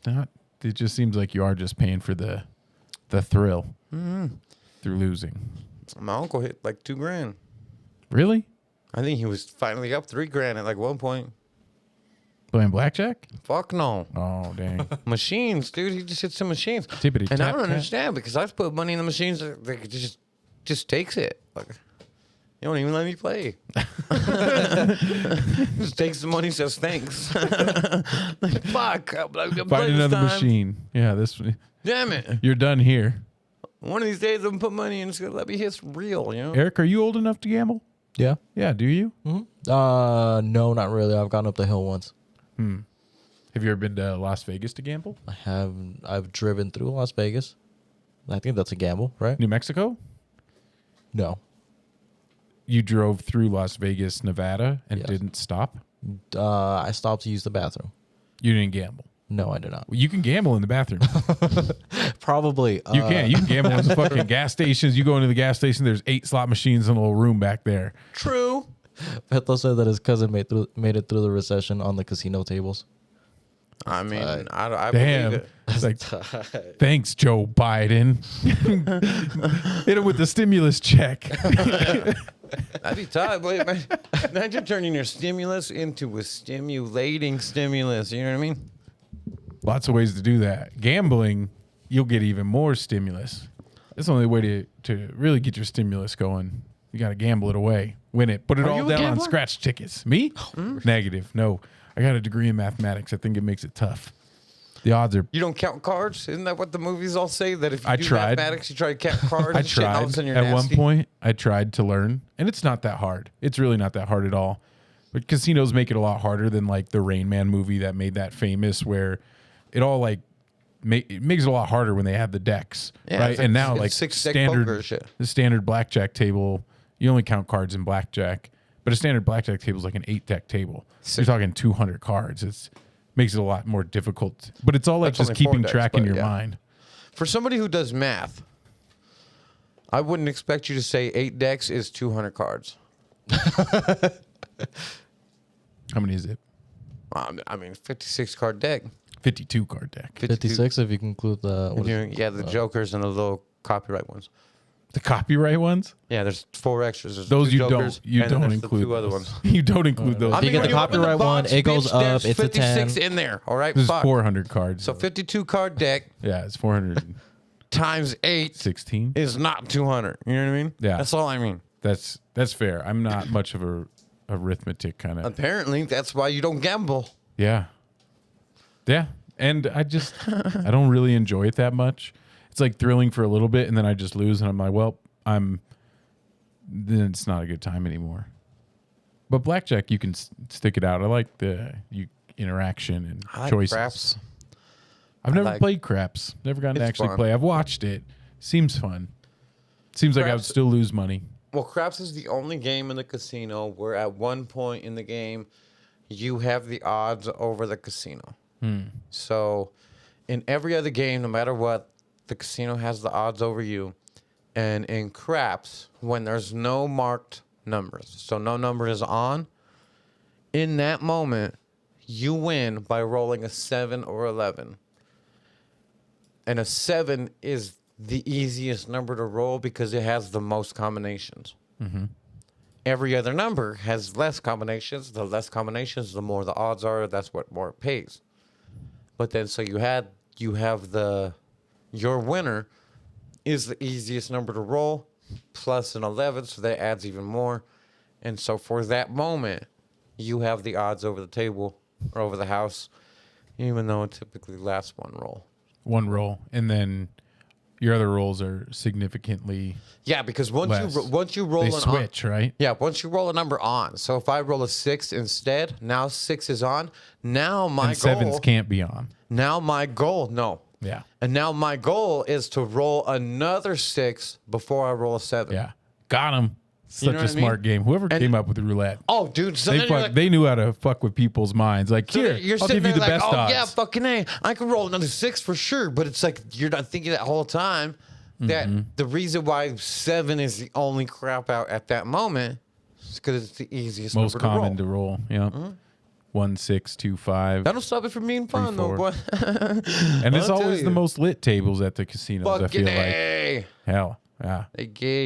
it just seems like you are just paying for the thrill through losing. My uncle hit like $2,000. Really? I think he was finally up $3,000 at like one point. Playing blackjack? Fuck no. Oh, dang. Machines, dude. He just hits some machines. Tippity And I tap don't tap. understand because I've put money in the machines that it just takes it. Like, you don't even let me play. Just takes the money, says thanks. Like, fuck. Find another machine. Yeah, this. Damn it. You're done here. One of these days I'm going to put money in. It's going to let me hit real, you know? Eric, are you old enough to gamble? Yeah. Yeah, do you? No, not really. I've gone up the hill once. Have you ever been to Las Vegas to gamble? I've driven through Las Vegas. I think that's a gamble, right? New Mexico? No. You drove through Las Vegas, Nevada, and Yes. didn't stop? I stopped to use the bathroom. You didn't gamble. No, I did not. Well, you can gamble in the bathroom. Probably. You can. You can gamble in the fucking gas stations. You go into the gas station, there's 8 slot machines in a little room back there. True. Beto said that his cousin made it through the recession on the casino tables. I mean, I Damn. believe it. It's like, thanks, Joe Biden. Hit him with the stimulus check. That'd be tough. Wait, man. Imagine turning your stimulus into a stimulating stimulus. You know what I mean? Lots of ways to do that. Gambling, you'll get even more stimulus. That's the only way to really get your stimulus going. You got to gamble it away. Win it. Put it Are all you a down on gambler? scratch tickets. Me? Negative. No. I got a degree in mathematics. I think it makes it tough. The odds are... You don't count cards? Isn't that what the movies all say? That if you I do tried. mathematics, you try to count cards I and shit, and all of a tried. sudden you're At nasty? one point, I tried to learn, and it's not that hard. It's really not that hard at all. But casinos make it a lot harder than like the Rain Man movie that made that famous, where it all like it makes it a lot harder when they have the decks, Yeah, right? it's and like- now it's like 6-deck standard poker shit. the standard blackjack table, you only count cards in blackjack, but a standard blackjack table is like an 8-deck table. So you're talking 200 cards. It's makes it a lot more difficult, but it's all like That's just only 4 keeping decks, track in but your yeah. mind. For somebody who does math, I wouldn't expect you to say 8 decks is 200 cards. How many is it? I mean, 56 card deck. 52 card deck. 56 if you can include the... what is it? Yeah, the jokers and the little copyright ones. The copyright ones? Yeah, there's 4 extras. There's Those 2 you jokers, don't. You and then don't there's the include 2 other those. ones. You don't include those. If you get when the open copyright one, box, it goes bitch, up. there's It's a 56 10. in there. All right, There's fuck. 400 cards. So 52 card deck yeah, it's 416. times 8 is not 200. You know what I mean? Yeah. That's all I mean. That's fair. I'm not much of a arithmetic kind of. Apparently, that's why you don't gamble. Yeah. Yeah. And I don't really enjoy it that much. It's like thrilling for a little bit, and then I just lose, and I'm like, well, then it's not a good time anymore. But blackjack, you can stick it out. I like the interaction and I like choices. craps. I've never like- played craps. Never gotten to It's actually fun. play. I've watched it. Seems fun. Seems like I would Craps- still lose money. Well, craps is the only game in the casino where at one point in the game, you have the odds over the casino. So in every other game, no matter what, the casino has the odds over you. And in craps, when there's no marked numbers, so no number is on, in that moment, you win by rolling a 7 or 11. And a 7 is the easiest number to roll because it has the most combinations. Every other number has less combinations. The less combinations, the more the odds are. That's what more it pays. But then, so you have your winner is the easiest number to roll plus an 11, so that adds even more. And so for that moment, you have the odds over the table or over the house, even though it typically lasts one roll. One roll, and then your other rolls are significantly Yeah, because once less. you roll They an switch, right? Yeah, once you roll a number on. So if I roll a 6 instead, now 6 is on. Now my And goal. sevens can't be on. Now my goal. No. Yeah. And now my goal is to roll another 6 before I roll a 7. Yeah. Got him. Such a smart game. Whoever came up with the roulette. Oh, dude. So they knew how to fuck with people's minds. Like, so here, I'll give you the best odds. Yeah, fucking A. I can roll another 6 for sure. But it's like, you're not thinking that whole time that the reason why 7 is the only crap out at that moment is because it's the easiest most number common to roll. Yeah. 1, 6, 2, 5. That'll stop it from being fun, though, boy. And it's always the most lit tables at the casinos, I feel like. Hell, yeah.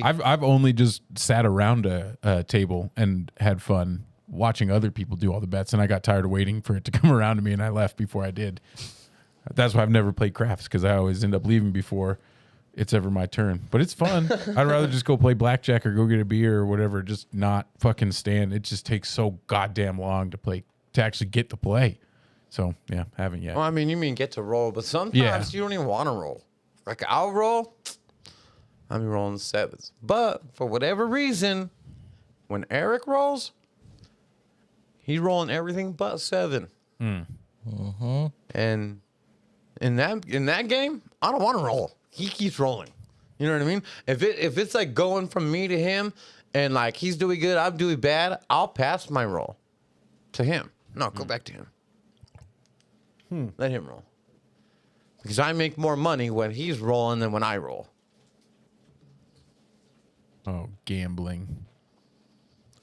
I've only just sat around a table and had fun watching other people do all the bets, and I got tired of waiting for it to come around to me, and I left before I did. That's why I've never played craps, because I always end up leaving before it's ever my turn. But it's fun. I'd rather just go play blackjack or go get a beer or whatever, just not fucking stand. It just takes so goddamn long to actually get to play. So, yeah, haven't yet. Well, I mean, you mean get to roll, but sometimes you don't even want to roll. Like, I'll roll. I'll be rolling 7s. But for whatever reason, when Eric rolls, he's rolling everything but 7. And in that game, I don't want to roll. He keeps rolling. You know what I mean? If it's like going from me to him, and like he's doing good, I'm doing bad, I'll pass my roll to him. No, go back to him. Let him roll. Because I make more money when he's rolling than when I roll. Oh, gambling.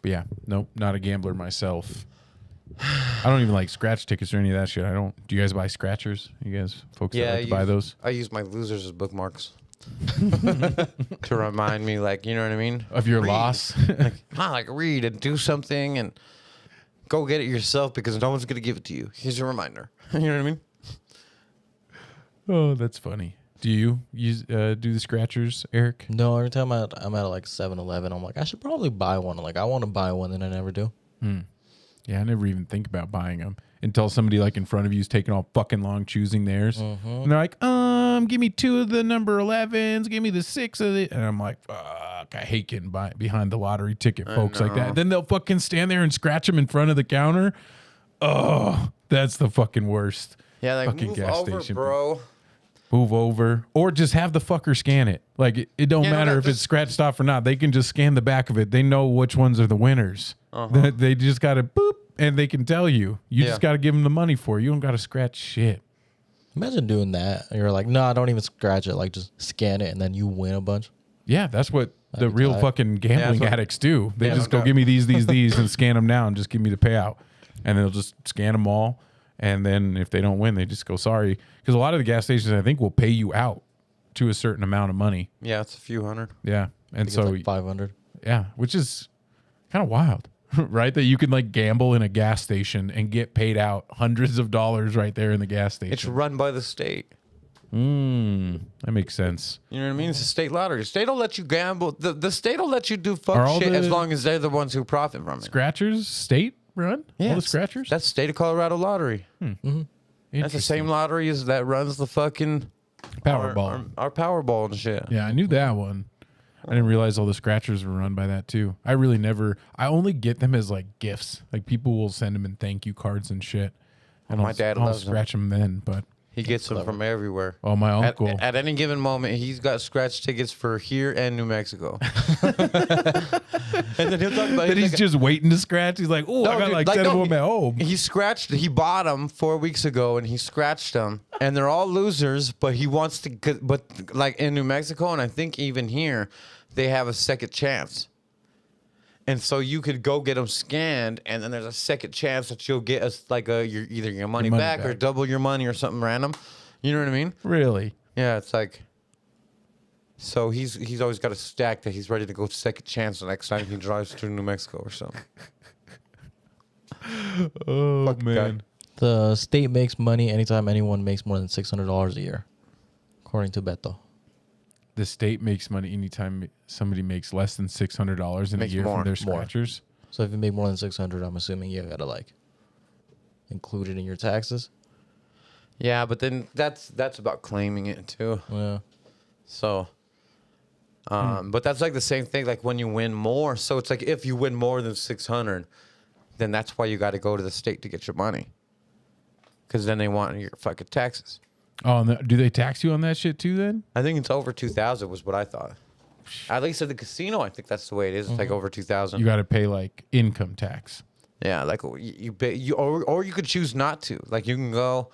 But yeah, nope, not a gambler myself. I don't even like scratch tickets or any of that shit. I don't. Do you guys buy scratchers? You guys, folks that like to buy those? I use my losers as bookmarks to remind me, like, you know what I mean, of your loss. like read and do something and go get it yourself because no one's gonna give it to you. Here's a reminder. You know what I mean? Oh, that's funny. Do you use do the scratchers, Eric? No, every time I'm at like 7-Eleven, I'm like, I should probably buy one. Like, I want to buy one, and I never do. Yeah, I never even think about buying them until somebody like in front of you is taking all fucking long choosing theirs. And they're like, give me 2 of the number 11s, give me the 6 of the, and I'm like, fuck, I hate getting behind the lottery ticket, folks like that. Then they'll fucking stand there and scratch them in front of the counter. Oh, that's the fucking worst. Yeah, like, fucking move gas over, station, bro. Move over, or just have the fucker scan it. Like, it don't matter if it's scratched off or not. They can just scan the back of it. They know which ones are the winners. They just got to boop, and they can tell you. You just got to give them the money for it. You don't got to scratch shit. Imagine doing that. You're like, no, don't even scratch it. Like, just scan it, and then you win a bunch. Yeah, that's what the real fucking gambling addicts do. They just go, give me these, and scan them now, and just give me the payout. And they'll just scan them all. And then if they don't win, they just go, sorry. Because a lot of the gas stations, I think, will pay you out to a certain amount of money. Yeah, it's a few hundred. Yeah. And so, like 500. Yeah, which is kind of wild, right? That you can like gamble in a gas station and get paid out hundreds of dollars right there in the gas station. It's run by the state. That makes sense. You know what I mean? It's a state lottery. The state will let you gamble. The state will let you do fuck shit as long as they're the ones who profit from it. Scratchers, state run? Yeah, all the scratchers? That's state of Colorado lottery. That's the same lottery as that runs the fucking Powerball. Our Powerball and shit. Yeah, I knew that one. I didn't realize all the scratchers were run by that too. I only get them as like gifts. Like people will send them in thank you cards and shit. And my dad loves them. Scratch them then, but he gets them from everywhere. Oh, my uncle. At any given moment, he's got scratch tickets for here and New Mexico. And then he'll talk about that he's just waiting to scratch. He's like, oh, I got like 10 of them at home. He bought them 4 weeks ago and he scratched them. And they're all losers, but he wants to, but like in New Mexico, and I think even here, they have a second chance. And so you could go get them scanned, and then there's a second chance that you'll get either your money back or double your money or something random. You know what I mean? Really? Yeah, it's like. So he's always got a stack that he's ready to go second chance the next time he drives to New Mexico or something. Oh, fuck man. Guy. The state makes money anytime anyone makes more than $600 a year, according to Beto. The state makes money anytime somebody makes less than $600 in a year from their scratchers. So if you make more than 600, I'm assuming you gotta like include it in your taxes. Yeah, but then that's about claiming it too. Yeah. So, but that's like the same thing. Like when you win more, so it's like if you win more than 600, then that's why you got to go to the state to get your money, because then they want your fucking taxes. Oh, and do they tax you on that shit too? Then I think it's over 2,000 was what I thought. At least at the casino, I think that's the way it is. It's like over 2,000. You got to pay like income tax. Yeah, like you pay, or you could choose not to. Like you can go.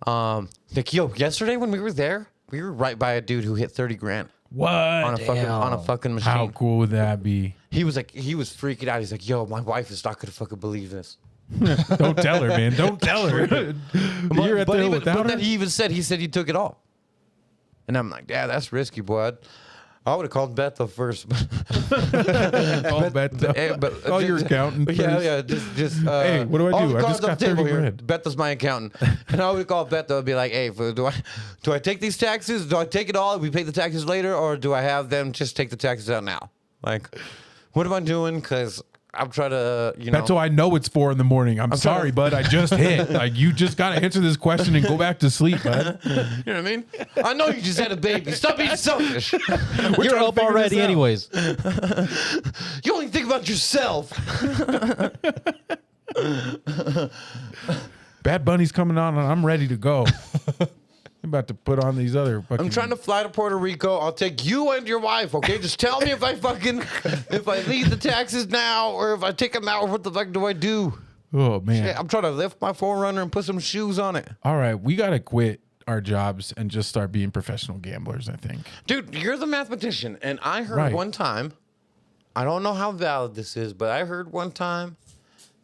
Like yesterday when we were there, we were right by a dude who hit 30 grand. What? On a fucking machine. How cool would that be? He was freaking out. He's like, yo, my wife is not gonna fucking believe this. Don't tell her, man. Don't tell her. You're at the hill without her. But then he said he took it all. And I'm like, yeah, that's risky, boy. I would have called Beto first. Call Beto. Call your accountant first. Yeah. Just hey, what do I do? I just got 30 grand. Beto's my accountant. And I would call Beto and be like, hey, do I take these taxes? Do I take it all? We pay the taxes later? Or do I have them just take the taxes out now? Like, what am I doing? Because I'm trying to, That's why I know it's 4 a.m. I'm sorry, bud. I just hit. Like, you just got to answer this question and go back to sleep, bud. You know what I mean? I know you just had a baby. Stop being selfish. You're up already anyways. You only think about yourself. Bad Bunny's coming on and I'm ready to go. I'm about to put on these other fucking... I'm trying to fly to Puerto Rico. I'll take you and your wife, okay? Just tell me if I leave the taxes now or if I take them out. What the fuck do I do? Oh, man. Shit, I'm trying to lift my 4Runner and put some shoes on it. All right. We got to quit our jobs and just start being professional gamblers, I think. Dude, you're the mathematician. And I heard one time, I don't know how valid this is, but I heard one time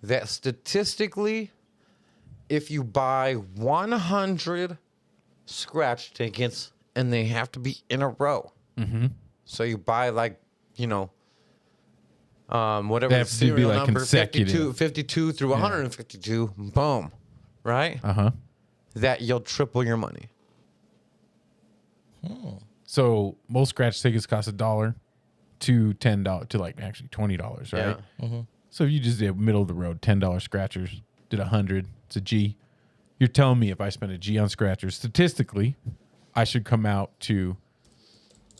that statistically, if you buy 100... scratch tickets and they have to be in a row. Mm-hmm. So you buy whatever the serial like number, 52 through 152, boom, right? That you'll triple your money. So most scratch tickets cost $1 to $10 to like actually $20, right? Yeah. Mm-hmm. So if you just did middle of the road $10 scratchers, did 100, it's a G. You're telling me if I spend a G on scratchers, statistically, I should come out to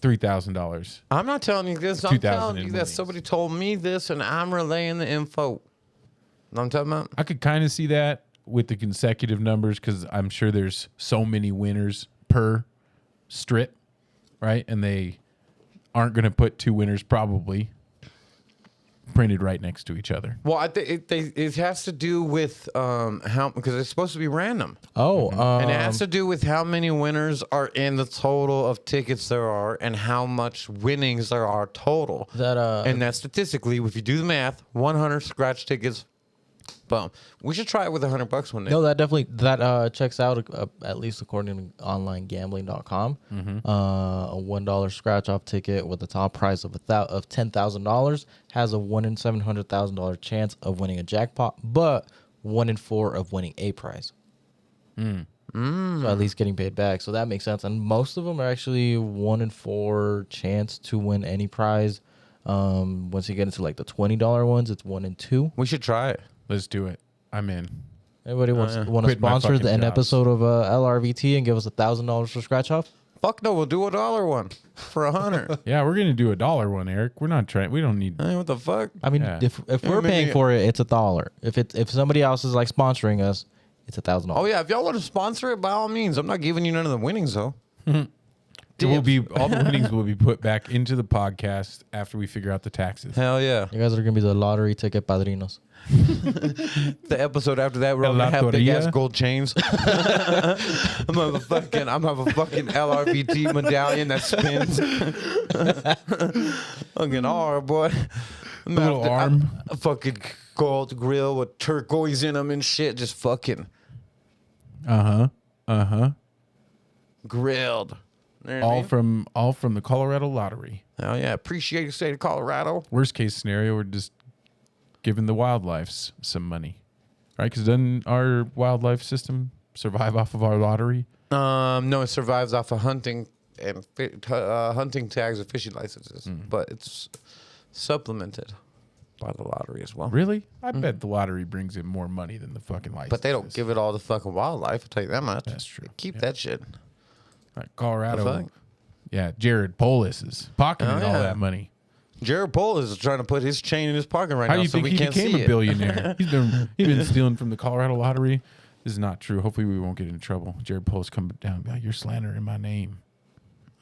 $3,000. I'm not telling you this. I'm telling you that somebody told me this, and I'm relaying the info. Know what I'm talking about? I could kind of see that with the consecutive numbers because I'm sure there's so many winners per strip, right? And they aren't going to put 2 winners probably printed right next to each other. Well, I think it has to do with how, because it's supposed to be random. Oh, and it has to do with how many winners are in the total of tickets there are, and how much winnings there are total. And that statistically, if you do the math, 100 scratch tickets. Boom. We should try it with $100 one day. No, that definitely checks out at least according to onlinegambling.com. Mm-hmm. A $1 scratch off ticket with a top prize of $10,000 has a 1 in $700,000 chance of winning a jackpot, but 1 in 4 of winning a prize. So at least getting paid back. So that makes sense. And most of them are actually 1 in 4 chance to win any prize. Once you get into like the $20 ones, it's 1 in 2. We should try it. Let's do it. I'm in. Anybody want to sponsor an episode of LRVT and give us $1,000 for scratch off? Fuck no, we'll do $1 one for 100. Yeah, we're gonna do $1 one, Eric. We're not trying. We don't need. Hey, what the fuck? I mean, if we're paying for it, it's $1. If somebody else is like sponsoring us, it's $1,000. Oh yeah, if y'all want to sponsor it, by all means. I'm not giving you none of the winnings though. It will be all the winnings will be put back into the podcast after we figure out the taxes. Hell yeah! You guys are gonna be the lottery ticket padrinos. The episode after that, we're gonna have big ass gold chains. I'm gonna have a fucking LRVT medallion that spins. Fucking R, boy. A little arm. A fucking gold grill with turquoise in them and shit. Just fucking. Grilled. All from the Colorado lottery. Oh yeah, appreciate the state of Colorado. Worst case scenario, we're just giving the wildlife some money, right? Because doesn't our wildlife system survive off of our lottery? No, it survives off of hunting and hunting tags or fishing licenses, but it's supplemented by the lottery as well. Really? I bet the lottery brings in more money than the fucking license. But they don't give it all to fucking wildlife. I'll tell you that much. That's true. They keep that shit. Right, Colorado. Yeah, Jared Polis is pocketing all that money. Jared Polis is trying to put his chain in his pocket right now. How do you think he became a billionaire? He's been stealing from the Colorado lottery. This is not true. Hopefully we won't get into trouble. Jared Polis come down and be like, you're slandering my name.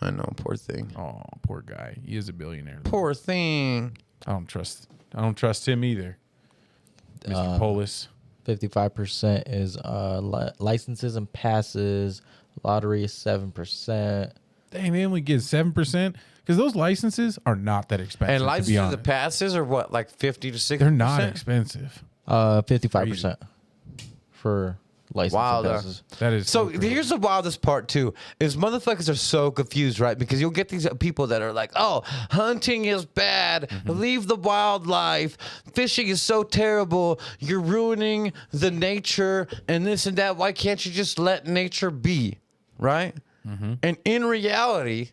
I know, poor thing. Oh, poor guy. He is a billionaire. Poor thing. I don't trust him either. Mr. Polis. 55% is licenses and passes. Lottery is 7%. Dang, they only get 7%? Because those licenses are not that expensive. And licenses to be and passes are what, like 50 to 60%? They're not expensive. 55% for license Wow, and passes. That is So here's the wildest part too, is motherfuckers are so confused, right? Because you'll get these people that are like, oh, hunting is bad. Leave the wildlife. Fishing is so terrible. You're ruining the nature and this and that. Why can't you just let nature be, right? And in reality,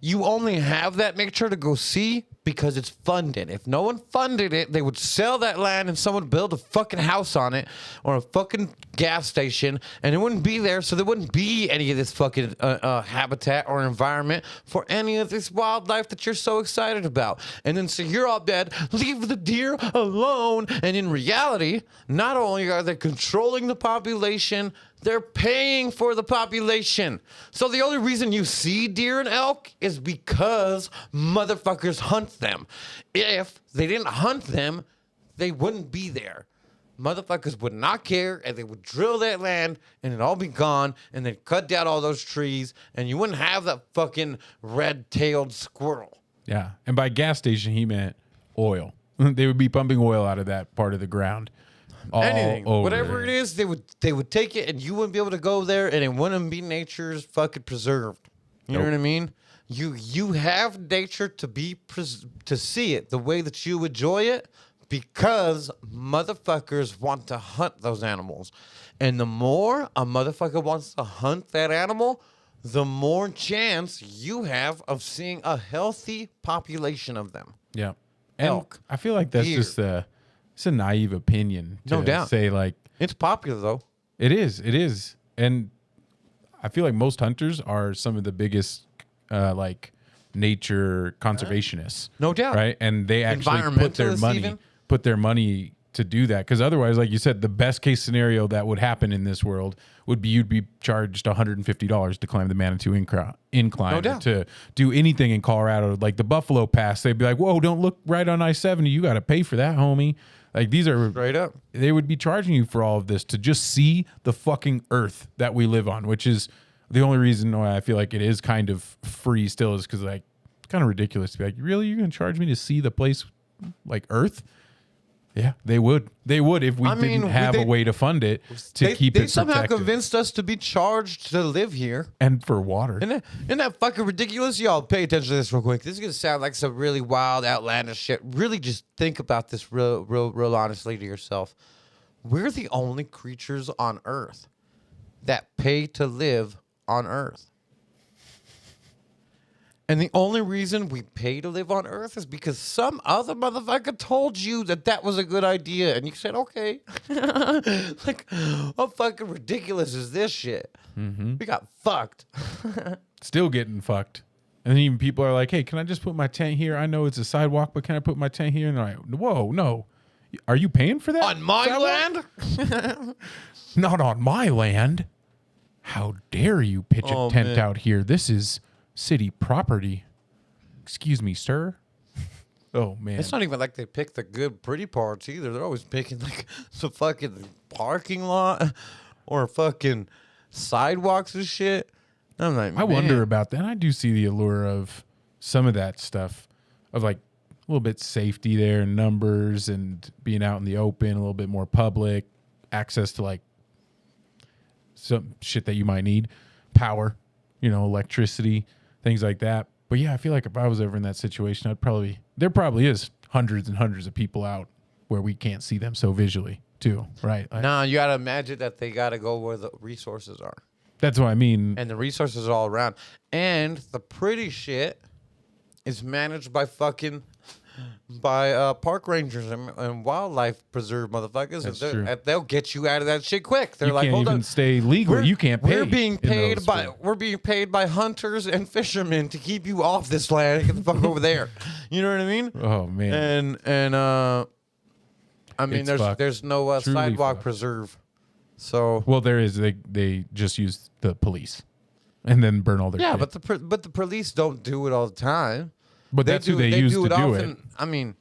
you only have that nature to go see because it's funded. If no one funded it, they would sell that land and someone would build a fucking house on it or a fucking gas station, and it wouldn't be there, so there wouldn't be any of this fucking habitat or environment for any of this wildlife that you're so excited about. And then so you're all dead, leave the deer alone. And in reality, not only are they controlling the population, they're paying for the population. So the only reason you see deer and elk is because motherfuckers hunt them. If they didn't hunt them, they wouldn't be there. Motherfuckers would not care, and they would drill that land, and it'd all be gone, and they'd cut down all those trees, and you wouldn't have that fucking red-tailed squirrel. Yeah. And by gas station, he meant oil. They would be pumping oil out of that part of the ground. Anything, over whatever there. it is, they would take it, and you wouldn't be able to go there, and it wouldn't be nature's fucking preserved. You know what I mean? You have nature to be to see it the way that you enjoy it, because motherfuckers want to hunt those animals, and the more a motherfucker wants to hunt that animal, the more chance you have of seeing a healthy population of them. Yeah. And Elk, I feel like that's deer. just it's a naive opinion to No doubt. say, like, It's popular though. It is. And I feel like most hunters are some of the biggest like nature conservationists. No doubt. Right? And they actually Environmentalists put their money to do that, because otherwise, like you said, the best case scenario that would happen in this world would be you'd be charged $150 to climb the Manitou incline, No or doubt. to do anything in Colorado, like the Buffalo Pass. They'd be like, whoa, don't look right on I-70. You got to pay for that, homie. Like, these are Straight up. They would be charging you for all of this to just see the fucking earth that we live on, which is the only reason why I feel like it is kind of free still, is because, like, it's kind of ridiculous to be like, really, you're going to charge me to see the place like Earth? Yeah, they would. They would if we didn't have a way to fund it to keep it They somehow protected. convinced us to be charged to live here. And for water. Isn't that fucking ridiculous? Y'all pay attention to this real quick. This is going to sound like some really wild, outlandish shit. Really just think about this real honestly to yourself. We're the only creatures on Earth that pay to live on Earth. And the only reason we pay to live on Earth is because some other motherfucker told you that that was a good idea. And you said, okay. Like, how fucking ridiculous is this shit? We got fucked. Still getting fucked. And then even people are like, hey, can I just put my tent here? I know it's a sidewalk, but can I put my tent here? And they're like, whoa, no. Are you paying for that? On my sidewalk? land? Not on my land. How dare you pitch a tent man. out here? This is city property. Excuse me, sir. Oh, man. It's not even like they pick the good, pretty parts either. They're always picking like the fucking parking lot or fucking sidewalks and shit. I'm like, I wonder about that. I do see the allure of some of that stuff, of like a little bit safety there, numbers, and being out in the open, a little bit more public, access to like some shit that you might need, power, electricity, things like that. But yeah, I feel like if I was ever in that situation, there probably is hundreds and hundreds of people out where we can't see them so visually too, right? Nah, you got to imagine that they got to go where the resources are. That's what I mean. And the resources are all around. And the pretty shit is managed by park rangers and wildlife preserve motherfuckers. That's And true. and they'll get you out of that shit quick. They're You like, can't hold even on. stay legal. You can't pay. We're being in paid those by for- we're being paid by hunters and fishermen to keep you off this land and get the fuck over there. You know what I mean? Oh man. And I mean, It's fucked. there's no Truly sidewalk fucked. preserve. So Well, there is. They just use the police. and then burn all their Yeah, shit. but the police don't do it all the time. But that's who they use to do it. I mean,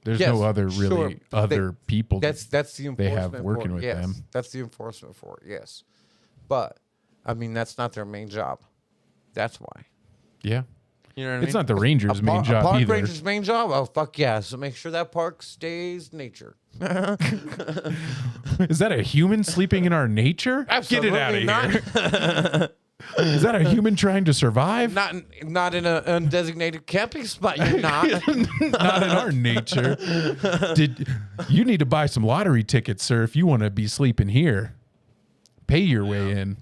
There's yes, no other sure, other people. That's the enforcement they have working for it, with yes. them. That's the enforcement for it. Yes, but I mean that's not their main job. That's why. Yeah. You know what I mean? It's not the ranger's main job a park either. ranger's main job? Oh, fuck yeah. So make sure that park stays nature. Is that a human sleeping in our nature? Absolutely Get it out of not. here. Is that a human trying to survive? Not in an undesignated camping spot. You're not. Not in our nature. You need to buy some lottery tickets, sir, if you want to be sleeping here. Pay your way in.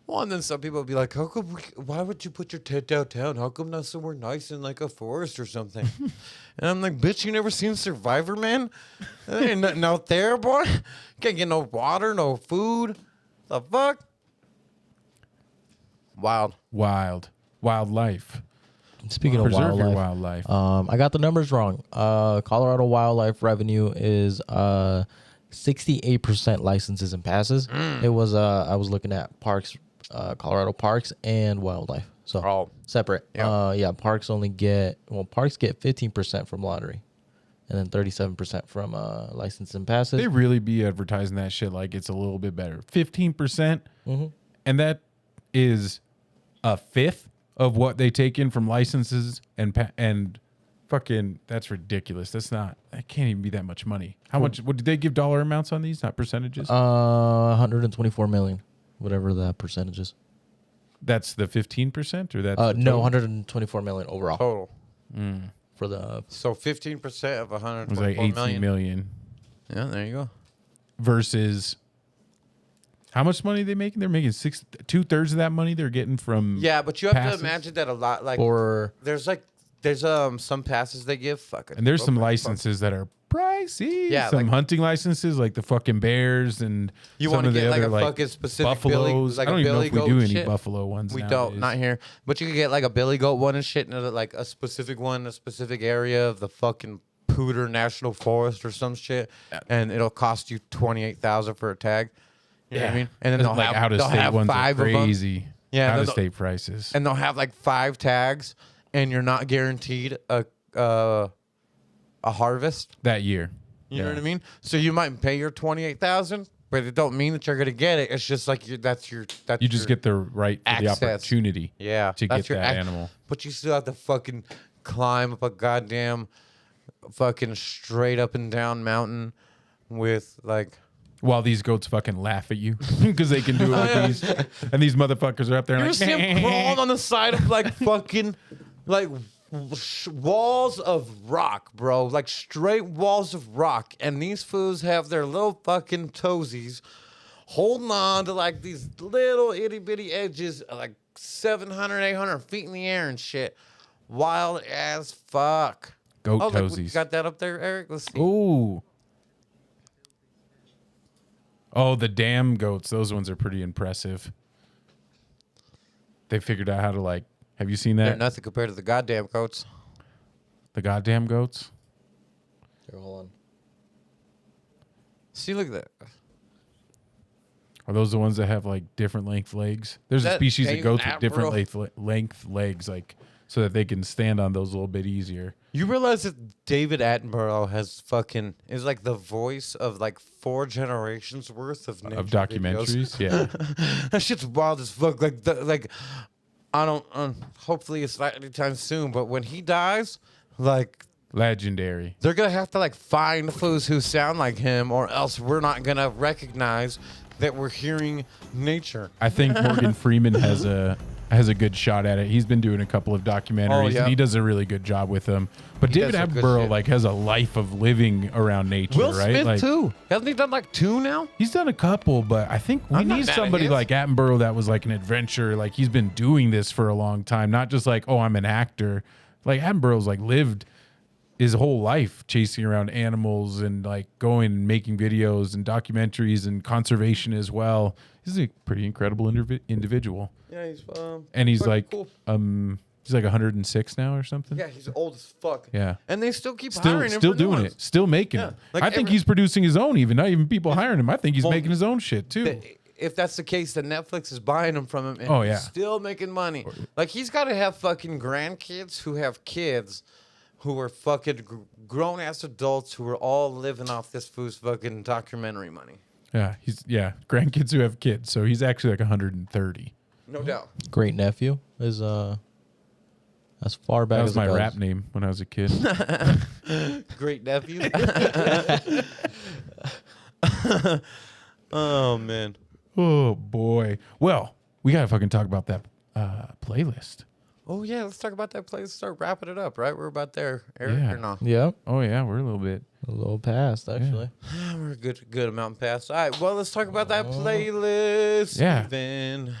Well, and then some people will be like, why would you put your tent downtown? How come not somewhere nice in like a forest or something? And I'm like, bitch, you never seen Survivor, man? There ain't nothing out there, boy. Can't get no water, no food. The fuck? Wildlife. Speaking of Preserve your wildlife, wildlife. I got the numbers wrong. Colorado wildlife revenue is 68% licenses and passes. It was I was looking at parks, Colorado parks and wildlife. So separate. Yeah. Parks get 15% from lottery, and then 37% from licenses and passes. They really be advertising that shit like it's a little bit better. 15%, and that is a fifth of what they take in from licenses and fucking. That's ridiculous. That can't even be that much money. How much? What did they give dollar amounts on these? Not percentages. 124 million, whatever that percentage is. That's the 15%, or that's no, 124 million overall Total. for the. So 15% of It was 124 like 18 million. million. Yeah, there you go. Versus how much money are they making? They're making 2/3 of that money they're getting from. Yeah, but you have passes. to imagine that a lot. Like Or there's some passes they give. Fucking And there's some licenses that are pricey. Yeah, some like- hunting licenses like the fucking bears and You some want to of the get like other a fucking specific buffaloes. like I don't a even know billy if we goat do and any shit. buffalo ones. We nowadays. don't, not here. But you can get like a billy goat one and shit in like a specific one, a specific area of the fucking Pooter National Forest or some shit, and it'll cost you $28,000 for a tag. You know what I mean? And then they'll like have out of they'll state have ones are 5 of them. crazy. Yeah, out of they'll- state prices. And they'll have like 5 tags, and you're not guaranteed a harvest. That year. You know what I mean? So you might pay your $28,000, but it don't mean that you're gonna get it. It's just like You just get the right for the access. opportunity. Yeah, to that's get your that animal. But you still have to fucking climb up a goddamn fucking straight up and down mountain with like. While these goats fucking laugh at you because they can do it with these, and these motherfuckers are up there You like. see them crawling on the side of like fucking like walls of rock, bro, like straight walls of rock, and these fools have their little fucking toesies holding on to like these little itty bitty edges, like 700, 800 feet in the air and shit. Wild as fuck. Goat Look, we toesies. got that up there, Eric? Let's see. Ooh. Oh, the damn goats. Those ones are pretty impressive. They figured out how to like. Have you seen They're that? nothing compared to the goddamn goats. The goddamn goats. Here, hold on. See, look at that. Are those the ones that have like different length legs? There's a species of ain't goats that, with different bro? length legs, like so that they can stand on those a little bit easier. You realize that David Attenborough is like the voice of like 4 generations worth of nature Documentaries? videos. Yeah. That shit's wild as fuck. Like I don't. Hopefully it's not anytime soon. But when he dies, like Legendary. they're gonna have to like find fools who sound like him, or else we're not gonna recognize that we're hearing nature. I think Morgan Freeman has a good shot at it. He's been doing a couple of documentaries, yeah. and he does a really good job with them. But He David does some good Attenborough shit. like has a life of living around nature, Will right? Smith Like, too. Hasn't he done like 2 now? He's done a couple, but I think we I'm not need mad at somebody his. like Attenborough that was like an adventurer. Like he's been doing this for a long time, not just like, oh, I'm an actor. Like Attenborough's like lived his whole life chasing around animals and like going and making videos and documentaries and conservation as well. He's a pretty incredible individual. Yeah, he's And he's fucking like, cool. he's like 106 now or something. Yeah, he's old as fuck. Yeah. And they still keep Still, hiring him still for new doing ones. it, still making Yeah. it. Like I think every- he's producing his own, even not even people hiring him. I think he's Well, making his own shit too. if that's the case, then Netflix is buying them from him and he's still making money. Like, he's got to have fucking grandkids who have kids who are fucking grown-ass adults who are all living off this fool's fucking documentary money. Yeah, grandkids who have kids. So he's actually like 130. No doubt. Great nephew is as far back as that was my rap name when I was a kid. Great nephew. Oh man. Oh boy. Well, we gotta fucking talk about that playlist. Oh yeah, let's talk about that playlist. Start wrapping it up, right? We're about there, Eric, or no? Yeah. Oh yeah, we're a little past actually. Yeah. We're a good amount past. All right, well, let's talk about that playlist. Yeah. Then.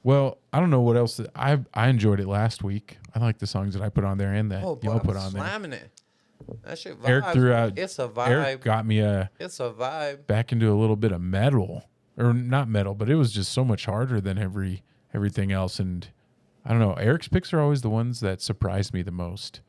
Well, I don't know what else. I enjoyed it last week. I like the songs that I put on there and that y'all put on there. Slamming it. That shit vibes. Eric threw out. It's a vibe. Eric got me It's a vibe. back into a little bit of metal, or not metal, but it was just so much harder than everything else. And I don't know. Eric's picks are always the ones that surprise me the most.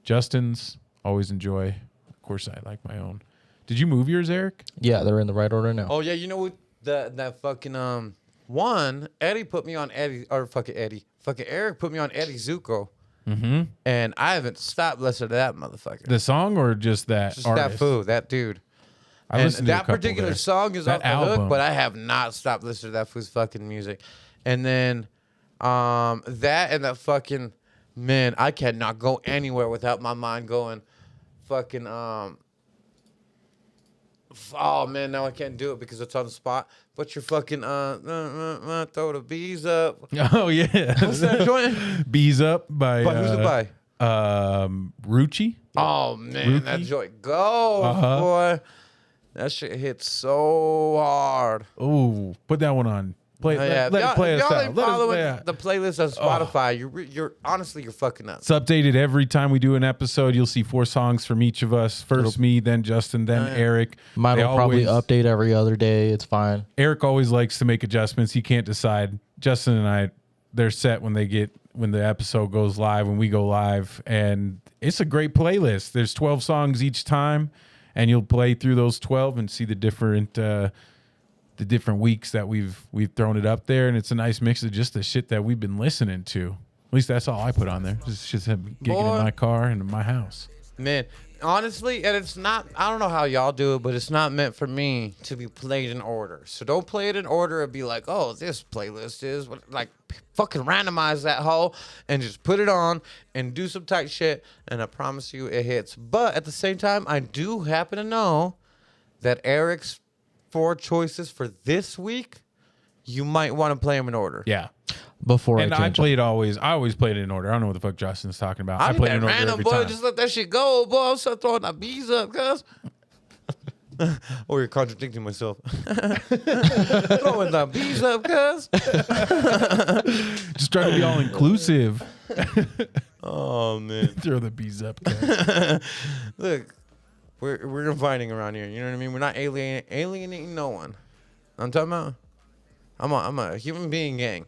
Justin's always enjoy. Of course, I like my own. Did you move yours, Eric? Yeah, they're in the right order now. Oh yeah, you know what? That fucking one Eddie put me on Eddie, or fucking Eric put me on 𝗵𝗃𝗃𝗀𝗃𝗃. Mm-hmm. And I haven't stopped listening to that motherfucker. The song or just that Just artist? that fool, that dude. I listened to a that couple particular there. song is That off the album. hook, but I have not stopped listening to that fool's fucking music. And then that and that fucking, man, I cannot go anywhere without my mind going fucking oh man, now I can't do it because it's on the spot. But you're fucking throw the bees up. Oh yeah. What's that joint? Bees Up by Who's it by? 𝗵𝗃𝗃𝗃𝗃. Oh man, that joint go, boy. That shit hits so hard. Oh, put that one on. Play, let it play us y'all out. ain't Let us following play out. the playlist on Spotify. You're honestly, you're fucking up. It's updated every time we do an episode. You'll see 4 songs from each of us. First me, then Justin, then Eric. Mine They will probably always- update every other day. It's fine. Eric always likes to make adjustments. He can't decide. Justin and I, they're set when the episode goes live, when we go live. And it's a great playlist. There's 12 songs each time, and you'll play through those 12 and see the different weeks that we've thrown it up there. And it's a nice mix of just the shit that we've been listening to. At least that's all I put on there. It's just him gigging in my car and in my house. Man, honestly, and it's not, I don't know how y'all do it, but it's not meant for me to be played in order. So don't play it in order and be like, oh, this playlist is like, fucking randomize that hoe and just put it on and do some tight shit. And I promise you it hits. But at the same time, I do happen to know that Eric's 4 choices for this week, you might want to play them in order. Yeah. Before And I I change played I always played it in order. I don't know what the fuck Justin's talking about. I I played it that in order random every boy, time. just let that shit go, boy. I'm start throwing the bees up, cuz. Or you're contradicting myself. Throwing the bees up, cuz. Just trying to be all inclusive. Oh man. Throw the bees up. Guys. Look, we're inviting around here. You know what I mean? We're not alienating no one. I'm talking about. I'm a human being, gang.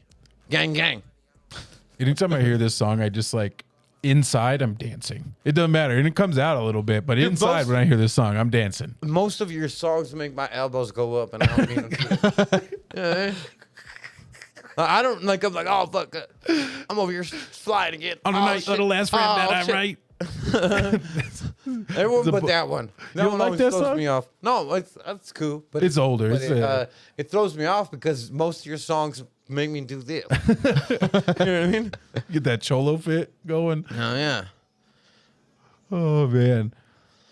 Anytime I hear this song, I just like inside I'm dancing. It doesn't matter, and it comes out a little bit, but inside when I hear this song, I'm dancing. Most of your songs make my elbows go up, and I don't mean them to. Yeah. I don't like. I'm like, oh fuck, I'm over here flying again. On the night of the last friend that I shit. write. Everyone but that one. That don't one like always that throws song? me off. No, that's cool. But It's older. But it throws me off because most of your songs make me do this. You know what I mean? Get that cholo fit going. Oh yeah. Oh man.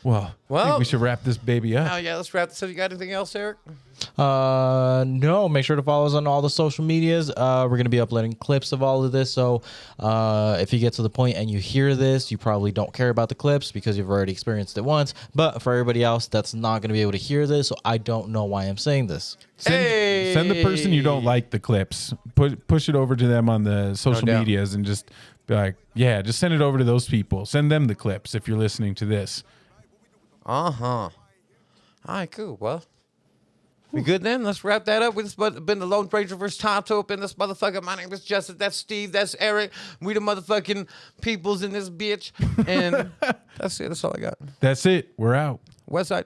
Well, I think we should wrap this baby up. Oh yeah. Let's wrap this up. You got anything else, Eric? No, make sure to follow us on all the social medias. We're going to be uploading clips of all of this. So if you get to the point and you hear this, you probably don't care about the clips because you've already experienced it once. But for everybody else that's not going to be able to hear this, so I don't know why I'm saying this. Send the person you don't like the clips. Push it over to them on the social medias and just be like, yeah, just send it over to those people. Send them the clips if you're listening to this. All right, cool. Well, we good then? Let's wrap that up. We've been the Lone Ranger vs. Tonto up in this motherfucker. My name is Justin. That's Steve. That's Eric. We the motherfucking peoples in this bitch. And that's it. That's all I got. That's it. We're out. Westside.